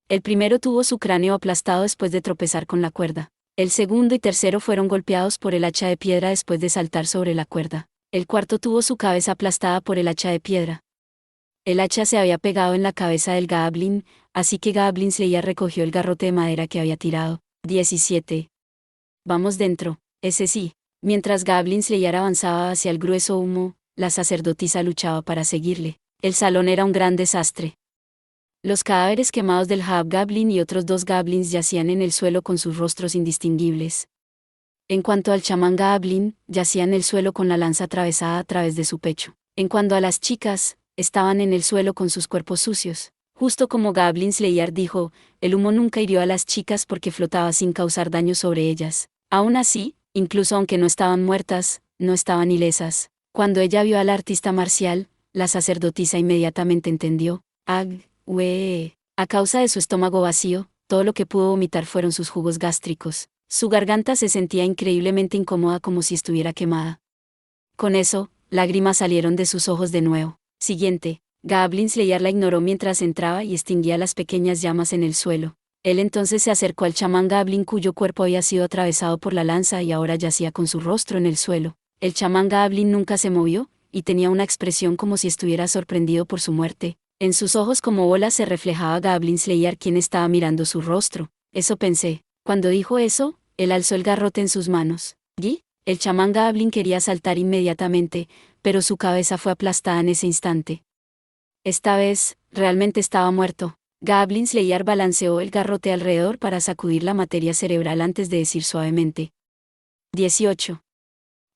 Speaker 1: El primero tuvo su cráneo aplastado después de tropezar con la cuerda. El segundo y tercero fueron golpeados por el hacha de piedra después de saltar sobre la cuerda. El cuarto tuvo su cabeza aplastada por el hacha de piedra. El hacha se había pegado en la cabeza del Goblin, así que Goblin Slayer recogió el garrote de madera que había tirado. 17. Vamos dentro, ese sí. Mientras Goblin Slayer avanzaba hacia el grueso humo, la sacerdotisa luchaba para seguirle. El salón era un gran desastre. Los cadáveres quemados del Hobgoblin y otros 2 goblins yacían en el suelo con sus rostros indistinguibles. En cuanto al chamán Goblin, yacía en el suelo con la lanza atravesada a través de su pecho. En cuanto a las chicas, estaban en el suelo con sus cuerpos sucios. Justo como Goblin Slayer dijo, el humo nunca hirió a las chicas porque flotaba sin causar daño sobre ellas. Aún así, incluso aunque no estaban muertas, no estaban ilesas. Cuando ella vio al artista marcial, la sacerdotisa inmediatamente entendió. A causa de su estómago vacío, todo lo que pudo vomitar fueron sus jugos gástricos. Su garganta se sentía increíblemente incómoda como si estuviera quemada. Con eso, lágrimas salieron de sus ojos de nuevo. Siguiente, Goblin Slayer la ignoró mientras entraba y extinguía las pequeñas llamas en el suelo. Él entonces se acercó al chamán Goblin cuyo cuerpo había sido atravesado por la lanza y ahora yacía con su rostro en el suelo. El chamán Goblin nunca se movió, y tenía una expresión como si estuviera sorprendido por su muerte. En sus ojos como bolas se reflejaba Goblin Slayer quien estaba mirando su rostro. Eso pensé. Cuando dijo eso, él alzó el garrote en sus manos. ¿Y? El chamán Goblin quería saltar inmediatamente, pero su cabeza fue aplastada en ese instante. Esta vez, realmente estaba muerto. Goblin Slayer balanceó el garrote alrededor para sacudir la materia cerebral antes de decir suavemente. 18.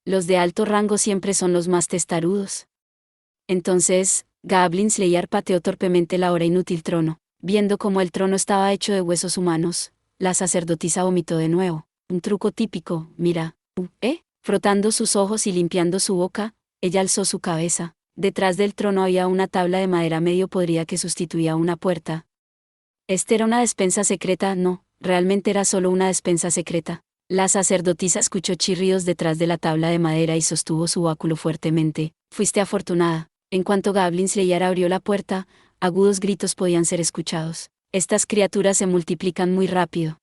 Speaker 1: Los de alto rango siempre son los más testarudos. Entonces, Goblin Slayer pateó torpemente la ahora inútil trono. Viendo cómo el trono estaba hecho de huesos humanos, la sacerdotisa vomitó de nuevo. Un truco típico, mira. Frotando sus ojos y limpiando su boca, ella alzó su cabeza. Detrás del trono había una tabla de madera medio podrida que sustituía una puerta. Era una despensa secreta, no, realmente era solo una despensa secreta. La sacerdotisa escuchó chirridos detrás de la tabla de madera y sostuvo su báculo fuertemente. Fuiste afortunada. En cuanto Goblin Slayer abrió la puerta, agudos gritos podían ser escuchados. Estas criaturas se multiplican muy rápido.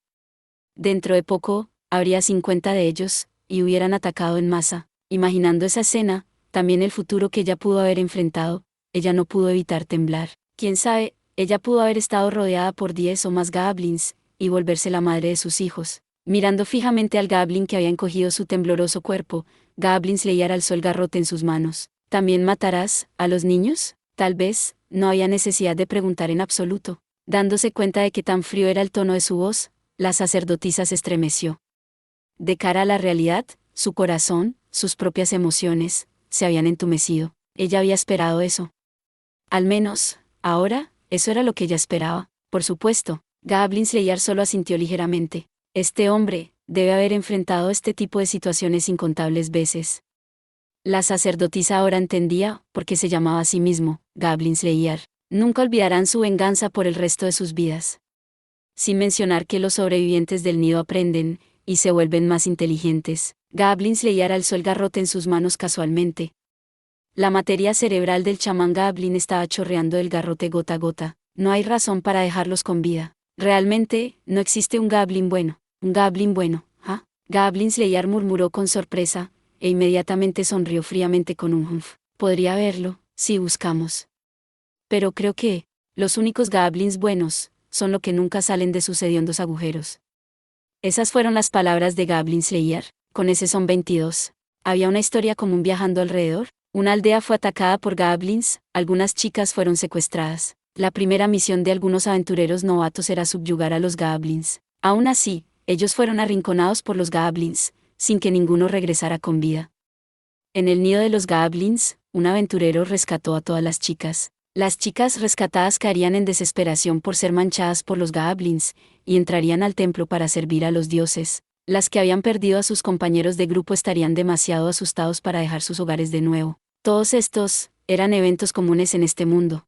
Speaker 1: Dentro de poco, habría 50 de ellos, y hubieran atacado en masa. Imaginando esa escena, también el futuro que ella pudo haber enfrentado, ella no pudo evitar temblar. Quién sabe, ella pudo haber estado rodeada por 10 o más goblins, y volverse la madre de sus hijos. Mirando fijamente al goblin que había encogido su tembloroso cuerpo, Goblin Slayer alzó el garrote en sus manos. ¿También matarás a los niños? Tal vez, no había necesidad de preguntar en absoluto. Dándose cuenta de que tan frío era el tono de su voz, la sacerdotisa se estremeció. De cara a la realidad, su corazón, sus propias emociones, se habían entumecido. Ella había esperado eso. Al menos, ahora, eso era lo que ella esperaba. Por supuesto, Goblin Slayer solo asintió ligeramente. Este hombre, debe haber enfrentado este tipo de situaciones incontables veces. La sacerdotisa ahora entendía por qué se llamaba a sí mismo, Goblin Slayer. Nunca olvidarán su venganza por el resto de sus vidas. Sin mencionar que los sobrevivientes del nido aprenden, y se vuelven más inteligentes. Goblin Slayer alzó el garrote en sus manos casualmente. La materia cerebral del chamán Goblin estaba chorreando del garrote gota a gota. No hay razón para dejarlos con vida. Realmente, no existe un Goblin bueno. Un Goblin bueno, ¿ah? Goblin Slayer murmuró con sorpresa, e inmediatamente sonrió fríamente con un humph. Podría verlo, si buscamos. Pero creo que, los únicos Goblins buenos, son los que nunca salen de sus hediondos agujeros. Esas fueron las palabras de Goblin Slayer. Con ese son 22. Había una historia común viajando alrededor. Una aldea fue atacada por goblins, algunas chicas fueron secuestradas. La primera misión de algunos aventureros novatos era subyugar a los goblins. Aún así, ellos fueron arrinconados por los goblins, sin que ninguno regresara con vida. En el nido de los goblins, un aventurero rescató a todas las chicas. Las chicas rescatadas caerían en desesperación por ser manchadas por los goblins, y entrarían al templo para servir a los dioses. Las que habían perdido a sus compañeros de grupo estarían demasiado asustados para dejar sus hogares de nuevo. Todos estos, eran eventos comunes en este mundo.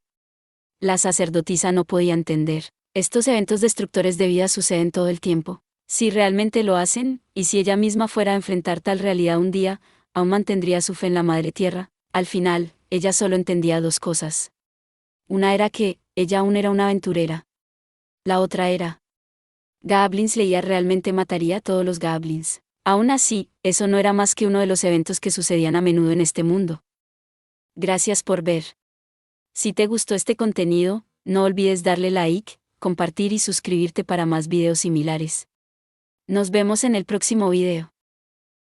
Speaker 1: La sacerdotisa no podía entender. Estos eventos destructores de vida suceden todo el tiempo. Si realmente lo hacen, y si ella misma fuera a enfrentar tal realidad un día, aún mantendría su fe en la Madre Tierra. Al final, ella solo entendía 2 cosas. Una era que, ella aún era una aventurera. La otra era, Goblin Slayer realmente mataría a todos los goblins. Aún así, eso no era más que uno de los eventos que sucedían a menudo en este mundo. Gracias por ver. Si te gustó este contenido, no olvides darle like, compartir y suscribirte para más videos similares. Nos vemos en el próximo video.